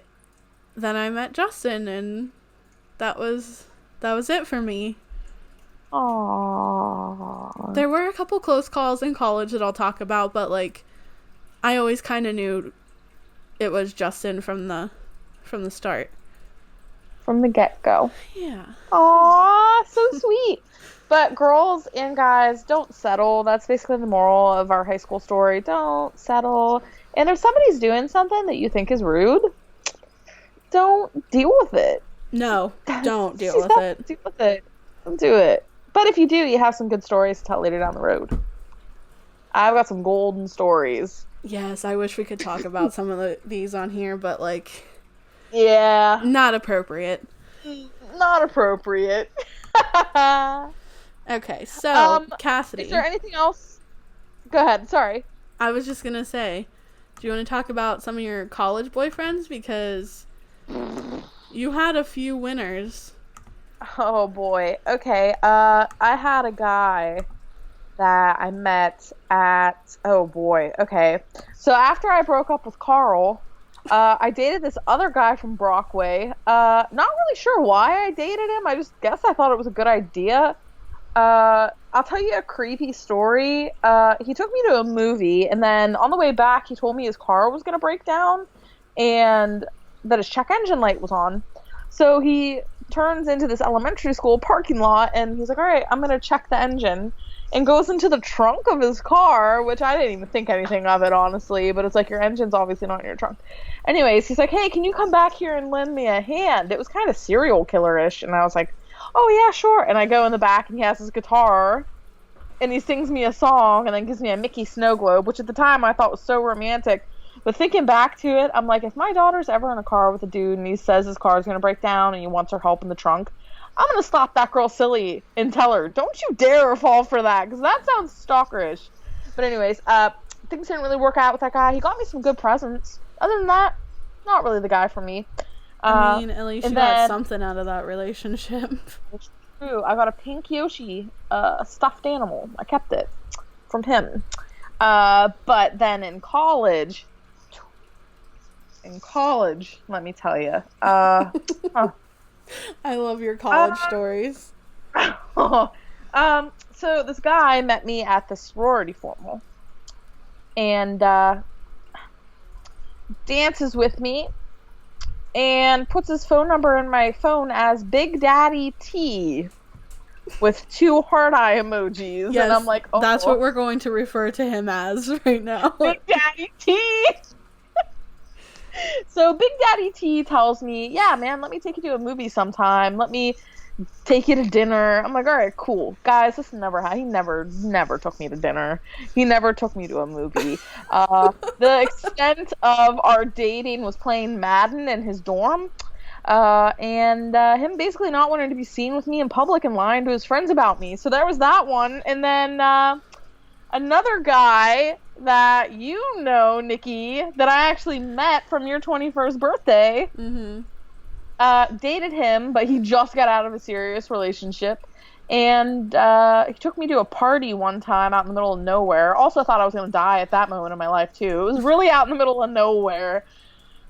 met Justin, and that was it for me. Aww. There were a couple close calls in college that I'll talk about, but, like, I always kind of knew it was Justin from the start. From the get-go. Yeah. Aww, so sweet. But girls and guys, don't settle. That's basically the moral of our high school story. Don't settle. And if somebody's doing something that you think is rude, don't deal with it. No, don't deal with it. Deal with it. Don't do it. But if you do, you have some good stories to tell later down the road. I've got some golden stories. Yes, I wish we could talk about some of these on here, but, like... Yeah. Not appropriate. Not appropriate. Okay, so, Cassidy. Is there anything else? Go ahead, sorry. I was just gonna say, do you want to talk about some of your college boyfriends? Because you had a few winners. Oh, boy. Okay, I had a guy that I met at, oh boy, okay. So after I broke up with Carl, I dated this other guy from Brockway. Not really sure why I dated him. I just guess I thought it was a good idea. I'll tell you a creepy story. He took me to a movie, and then on the way back, he told me his car was going to break down and that his check engine light was on. So he turns into this elementary school parking lot, and he's like, all right, I'm going to check the engine, and goes into the trunk of his car, which I didn't even think anything of it, honestly, but it's like, your engine's obviously not in your trunk. Anyways, he's like, hey, can you come back here and lend me a hand? It was kind of serial killer-ish, and I was like, oh yeah, sure. And I go in the back, and he has his guitar, and he sings me a song, and then gives me a Mickey snow globe, which at the time I thought was so romantic. But thinking back to it, I'm like, if my daughter's ever in a car with a dude and he says his car's going to break down and he wants her help in the trunk, I'm going to stop that girl silly and tell her, don't you dare fall for that, because that sounds stalkerish. But anyways, things didn't really work out with that guy. He got me some good presents. Other than that, not really the guy for me. I mean, at least you got something out of that relationship. It's true. I got a pink Yoshi, a stuffed animal. I kept it from him. But then in college, let me tell you. I love your college stories. So this guy met me at the sorority formal and dances with me and puts his phone number in my phone as Big Daddy T with 2 heart eye emojis. Yes, and I'm like, oh, that's what we're going to refer to him as right now. Big Daddy T. So Big Daddy T tells me, yeah, man, let me take you to a movie sometime. Let me take you to dinner. I'm like, all right, cool. Guys, this never happened. He never took me to dinner. He never took me to a movie. The extent of our dating was playing Madden in his dorm. And him basically not wanting to be seen with me in public and lying to his friends about me. So there was that one. And then another guy that you know, Nikki, that I actually met from your 21st birthday. Mm-hmm. Dated him, but he just got out of a serious relationship. And he took me to a party one time out in the middle of nowhere. Also thought I was going to die at that moment in my life, too. It was really out in the middle of nowhere.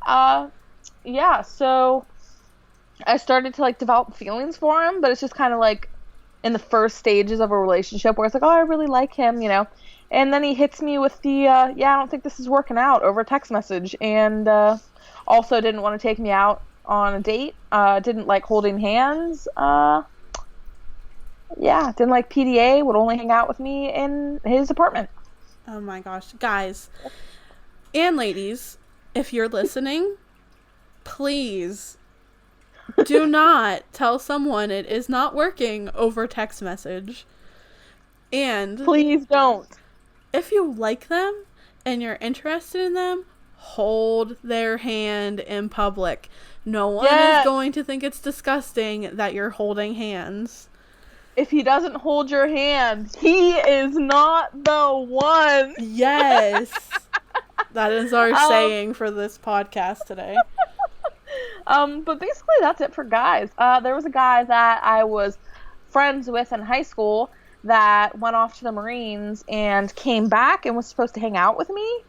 Yeah, so I started to, like, develop feelings for him, but it's just kind of, like, in the first stages of a relationship where it's like, oh, I really like him, you know. And then he hits me with the, yeah, I don't think this is working out over a text message. And also didn't want to take me out on a date. Didn't like holding hands. Yeah, didn't like PDA. Would only hang out with me in his apartment. Oh my gosh. Guys and ladies, if you're listening, please do not tell someone it is not working over text message. And please don't. If you like them and you're interested in them, hold their hand in public. No one is going to think it's disgusting that you're holding hands. If he doesn't hold your hand, he is not the one. Yes. That is our saying for this podcast today. But basically that's it for guys. There was a guy that I was friends with in high school that went off to the Marines and came back and was supposed to hang out with me.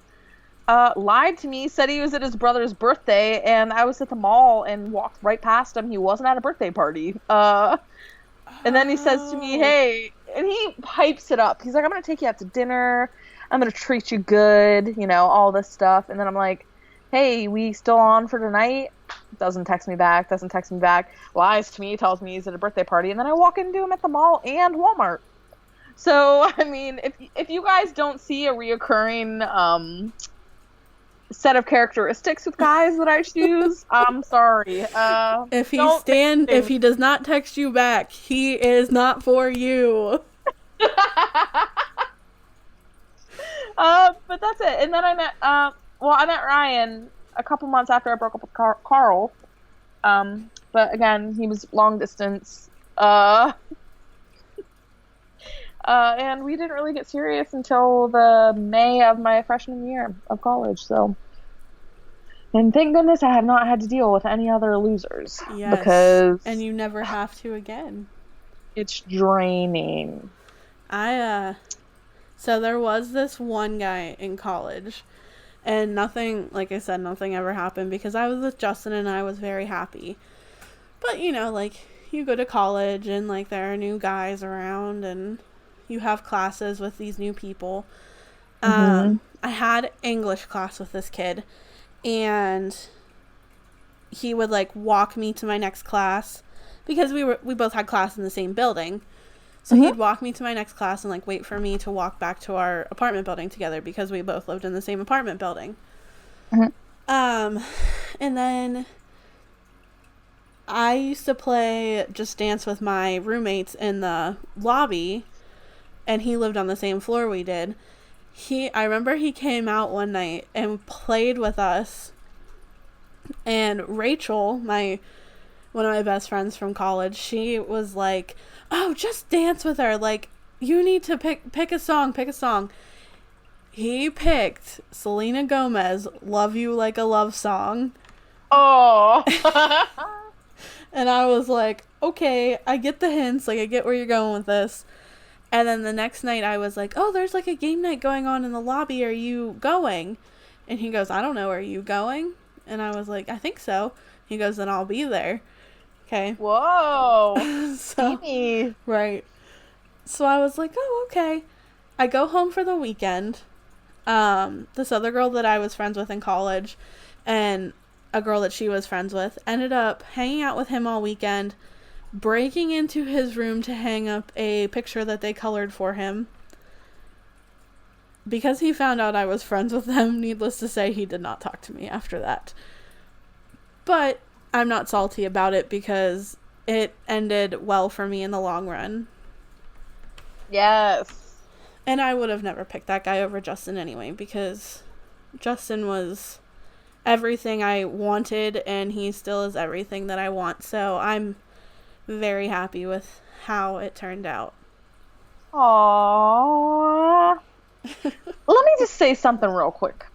Lied to me, said he was at his brother's birthday, and I was at the mall and walked right past him. He wasn't at a birthday party. And then he says to me, hey, and he hypes it up. He's like, I'm going to take you out to dinner. I'm going to treat you good, you know, all this stuff. And then I'm like, hey, we still on for tonight? Doesn't text me back. Lies to me, tells me he's at a birthday party. And then I walk into him at the mall and Walmart. So, I mean, if you guys don't see a reoccurring set of characteristics with guys that I choose, I'm sorry. If he does not text you back, he is not for you. But that's it. And then I met Ryan a couple months after I broke up with Carl. But again, he was long distance. And we didn't really get serious until the May of my freshman year of college, so. And thank goodness I have not had to deal with any other losers. Yes, because and you never have to again. It's draining. I So there was this one guy in college, and nothing, like I said, nothing ever happened because I was with Justin and I was very happy. But, you know, like, you go to college and, like, there are new guys around and you have classes with these new people. I had English class with this kid, and he would, like, walk me to my next class because we both had class in the same building. So he'd walk me to my next class and, like, wait for me to walk back to our apartment building together because we both lived in the same apartment building. And then I used to play Just Dance with my roommates in the lobby, and he lived on the same floor we did. I remember he came out one night and played with us, and Rachel, one of my best friends from college, she was like, oh, just dance with her, like, you need to pick a song. He picked Selena Gomez, Love You Like a Love Song. Oh. And I was like, okay, I get the hints, like, I get where you're going with this. And then the next night I was like, oh, there's, like, a game night going on in the lobby. Are you going? And he goes, I don't know. Are you going? And I was like, I think so. He goes, then I'll be there. Okay. Whoa. So, right. So I was like, oh, okay. I go home for the weekend. This other girl that I was friends with in college and a girl that she was friends with ended up hanging out with him all weekend, breaking into his room to hang up a picture that they colored for him. Because he found out I was friends with them, needless to say, he did not talk to me after that. But I'm not salty about it because it ended well for me in the long run. Yes. And I would have never picked that guy over Justin anyway, because Justin was everything I wanted, and he still is everything that I want. So I'm very happy with how it turned out. Aww. Let me just say something real quick.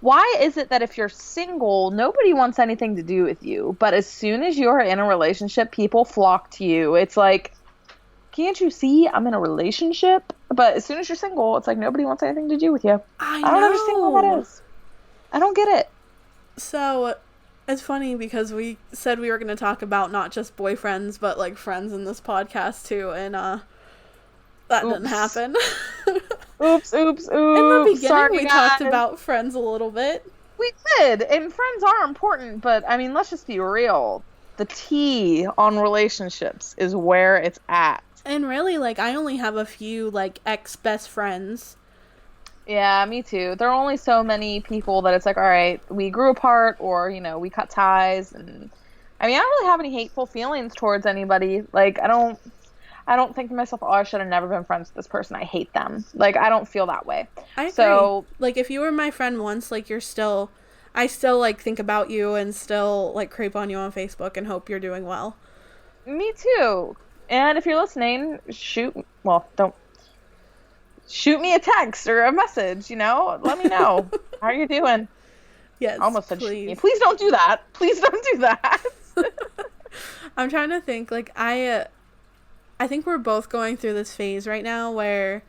Why is it that if you're single, nobody wants anything to do with you, but as soon as you're in a relationship, people flock to you? It's like, can't you see I'm in a relationship? But as soon as you're single, it's like nobody wants anything to do with you. I don't understand why that is. I don't get it. So, it's funny because we said we were going to talk about not just boyfriends, but, like, friends in this podcast, too, and, that didn't happen. Oops. In the beginning, Sorry, we guys. talked about friends a little bit. We did, and friends are important, but, I mean, let's just be real. The tea on relationships is where it's at. And really, like, I only have a few, like, ex-best friends. Yeah, me too. There are only so many people that it's like, all right, we grew apart, or, you know, we cut ties, and I mean, I don't really have any hateful feelings towards anybody. Like, I don't think to myself, oh, I should have never been friends with this person. I hate them. Like, I don't feel that way. I agree. So, like, if you were my friend once, like, I still, like, think about you and still, like, creep on you on Facebook and hope you're doing well. Me too. And if you're listening, don't shoot me a text or a message, you know? Let me know. How are you doing? Yes, almost said please. Shoot me. Please don't do that. Please don't do that. I'm trying to think, like, I think we're both going through this phase right now where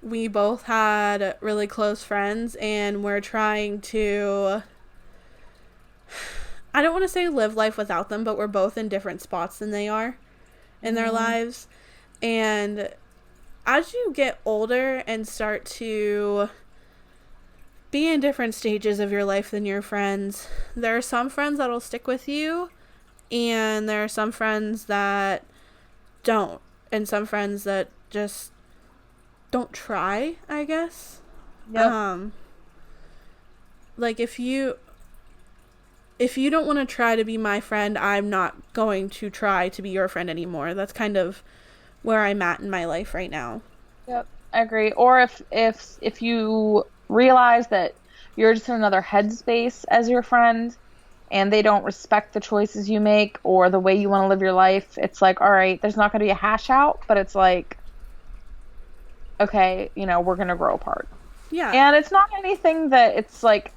we both had really close friends and we're trying to, I don't want to say live life without them, but we're both in different spots than they are in their lives. And as you get older and start to be in different stages of your life than your friends, there are some friends that'll stick with you, and there are some friends that don't, and some friends that just don't try, I guess. Yep. Like, if you don't want to try to be my friend, I'm not going to try to be your friend anymore. That's kind of where I'm at in my life right now. Yep, I agree. Or if you realize that you're just in another headspace as your friend and they don't respect the choices you make or the way you want to live your life, it's like, all right, there's not going to be a hash out, but it's like, okay, you know, we're going to grow apart. Yeah. And it's not anything that it's like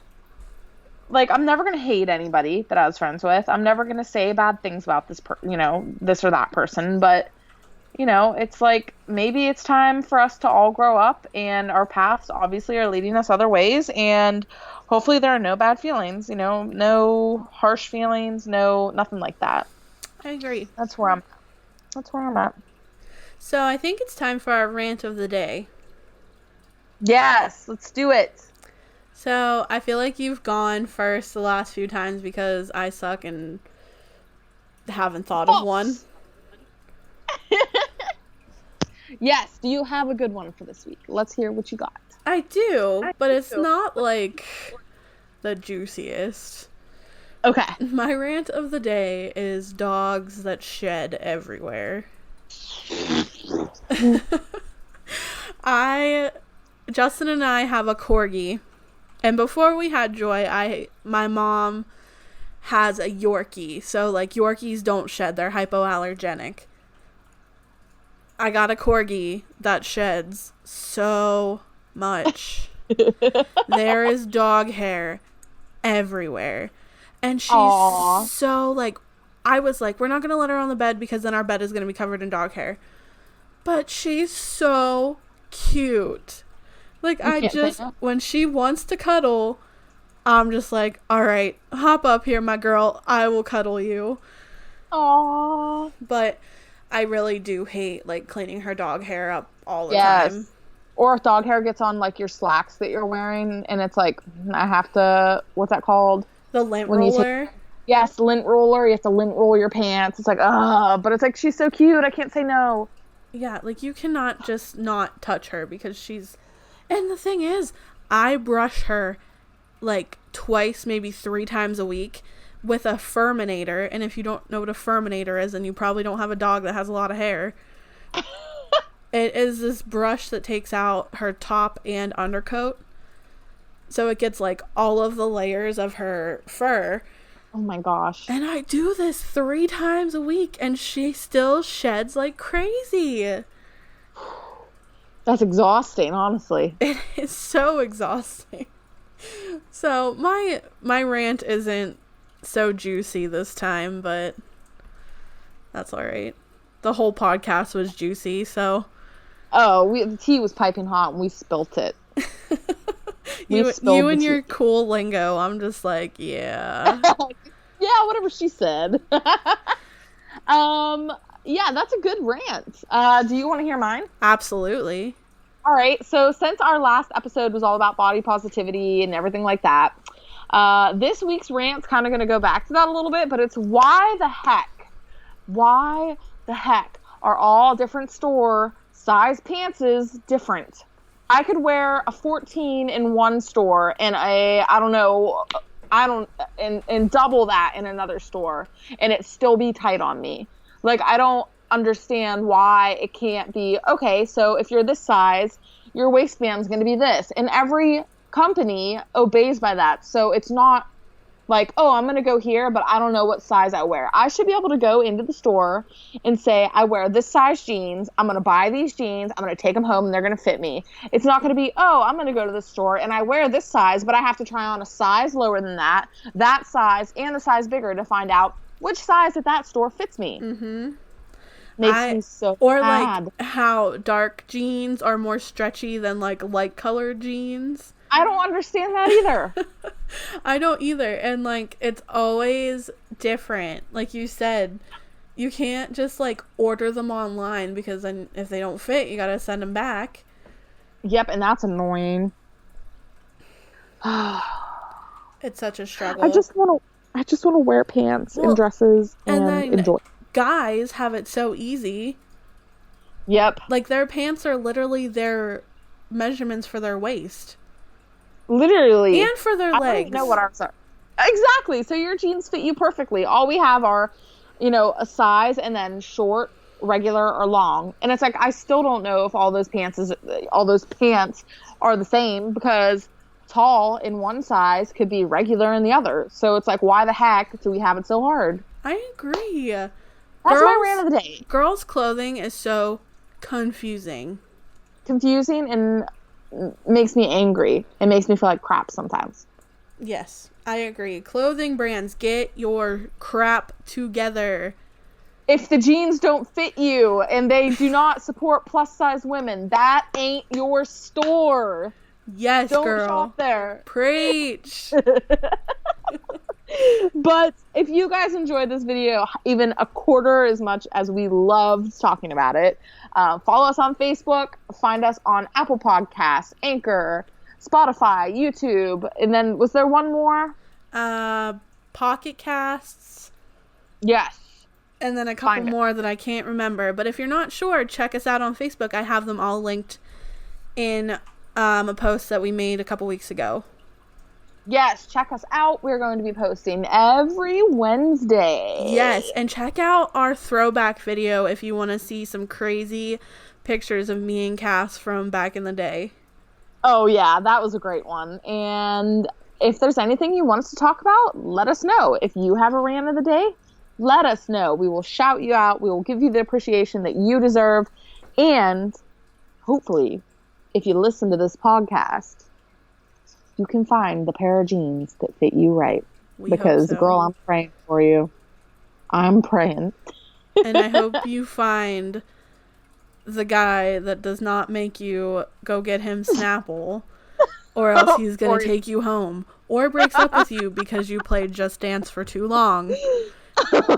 I'm never going to hate anybody that I was friends with. I'm never going to say bad things about this or that person, but you know, it's like maybe it's time for us to all grow up, and our paths obviously are leading us other ways, and hopefully there are no bad feelings, you know, no harsh feelings, no nothing like that. I agree. That's where I'm that's where I'm at. So I think it's time for our rant of the day. Yes, let's do it. So I feel like you've gone first the last few times because I suck and haven't thought of one. Yes, do you have a good one for this week? Let's hear what you got. I do, but it's not like the juiciest. Okay. My rant of the day is dogs that shed everywhere. Justin and I have a corgi, and before we had Joy, my mom has a Yorkie, so like Yorkies don't shed, they're hypoallergenic. I got a corgi that sheds so much. There is dog hair everywhere. And she's Aww. so like, I was like, we're not going to let her on the bed because then our bed is going to be covered in dog hair. But she's so cute. Like, when she wants to cuddle, I'm just like, all right, hop up here, my girl. I will cuddle you. Aww. But I really do hate, like, cleaning her dog hair up all the time. Or if dog hair gets on, like, your slacks that you're wearing, and it's like, I have to, what's that called? The lint roller? Yes, lint roller. You have to lint roll your pants. It's like, but it's like, she's so cute. I can't say no. Yeah, like, you cannot just not touch her because she's... And the thing is, I brush her, like, twice, maybe 3 times a week with a Furminator. And if you don't know what a Furminator is, then you probably don't have a dog that has a lot of hair. It is this brush that takes out her top and undercoat. So it gets, like, all of the layers of her fur. Oh, my gosh. And I do this 3 times a week, and she still sheds like crazy. That's exhausting, honestly. It is so exhausting. So my rant isn't so juicy this time, but that's all right. The whole podcast was juicy, so... Oh, the tea was piping hot, and we spilt it. You and your cool lingo. I'm just like, yeah. Yeah, whatever she said. Yeah, that's a good rant. Do you want to hear mine? Absolutely. All right. So since our last episode was all about body positivity and everything like that, this week's rant's kind of going to go back to that a little bit, but it's why the heck are all different store size pantses different? I could wear a 14 in one store and and double that in another store and it still be tight on me. Like, I don't understand why it can't be, okay, so if you're this size, your waistband's going to be this. And every company obeys by that. So it's not like, oh, I'm going to go here, but I don't know what size I wear. I should be able to go into the store and say, I wear this size jeans. I'm going to buy these jeans. I'm going to take them home and they're going to fit me. It's not going to be, oh, I'm going to go to the store and I wear this size, but I have to try on a size lower than that size, and a size bigger to find out which size at that store fits me. Mm-hmm. Makes me so or mad. Like how dark jeans are more stretchy than like light colored jeans. I don't understand that either. I don't either. And like, it's always different. Like you said, you can't just like order them online because then if they don't fit, you gotta send them back. Yep, and that's annoying. It's such a struggle. I just want to wear pants and dresses and enjoy. Guys have it so easy. Yep. Like, their pants are literally their measurements for their waist. Literally. And for their legs. I don't even know what ours are. Exactly. So your jeans fit you perfectly. All we have are, a size and then short, regular, or long. And it's like, I still don't know if all those pants are the same, because tall in one size could be regular in the other. So it's like, why the heck do we have it so hard? I agree. That's my rant of the day. Girls' clothing is so confusing. Confusing and makes me angry. It makes me feel like crap sometimes. Yes, I agree. Clothing brands, get your crap together. if the jeans don't fit you and they do not support plus size women, that ain't your store. Yes, Don't girl. shop there. Preach. But if you guys enjoyed this video even a quarter as much as we loved talking about it, follow us on Facebook, find us on Apple Podcasts, Anchor, Spotify, YouTube, and then was there one more? Pocket Casts. Yes. And then a couple more that I can't remember. But if you're not sure, check us out on Facebook. I have them all linked in a post that we made a couple weeks ago. Yes, check us out. We're going to be posting every Wednesday. Yes, and check out our throwback video if you want to see some crazy pictures of me and Cass from back in the day. Oh, yeah, that was a great one. And if there's anything you want us to talk about, let us know. If you have a rant of the day, let us know. We will shout you out. We will give you the appreciation that you deserve. And hopefully, if you listen to this podcast, you can find the pair of jeans that fit you right. Because, girl, I'm praying for you. I'm praying. And I hope you find the guy that does not make you go get him Snapple, or else he's going to take you home. Or breaks up with you because you played Just Dance for too long.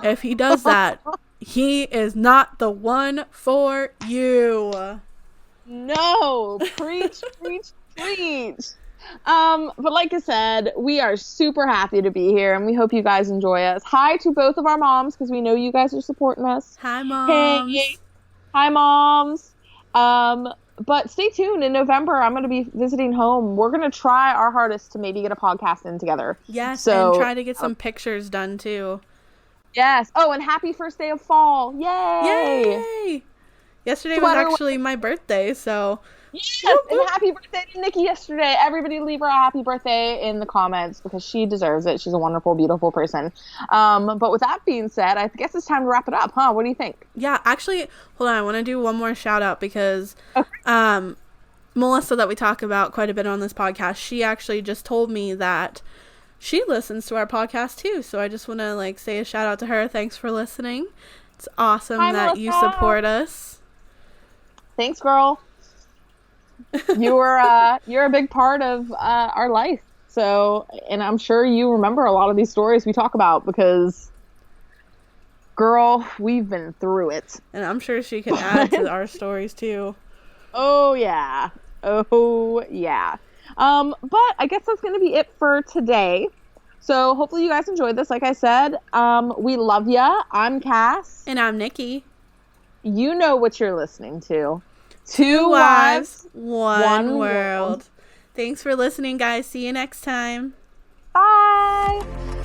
If he does that, he is not the one for you. No. Preach, preach, preach. But like I said, we are super happy to be here, and we hope you guys enjoy us. Hi to both of our moms, because we know you guys are supporting us. Hi, moms. Hey. Hi, moms. But stay tuned. In November, I'm going to be visiting home. We're going to try our hardest to maybe get a podcast in together. Yes, and try to get some pictures done, too. Yes. Oh, and happy first day of fall. Yay! Yay! Yesterday was actually my birthday, so... Yes, and happy birthday to Nikki yesterday. Everybody leave her a happy birthday in the comments because she deserves it. She's a wonderful, beautiful person. But with that being said, I guess it's time to wrap it up, huh? What do you think? Yeah, actually, hold on. I want to do one more shout out because Melissa, that we talk about quite a bit on this podcast, she actually just told me that she listens to our podcast too. So I just want to say a shout out to her. Thanks for listening. It's awesome that Melissa. You support us. Thanks, girl. You're a big part of our life. So, and I'm sure you remember a lot of these stories we talk about because, girl, we've been through it. And I'm sure she can add to our stories too. Oh yeah. Oh yeah. But I guess that's going to be it for today. So hopefully you guys enjoyed this. Like I said, we love ya. I'm Cass. And I'm Nikki. You know what you're listening to. Two Wives, One World. Thanks for listening, guys. See you next time. Bye.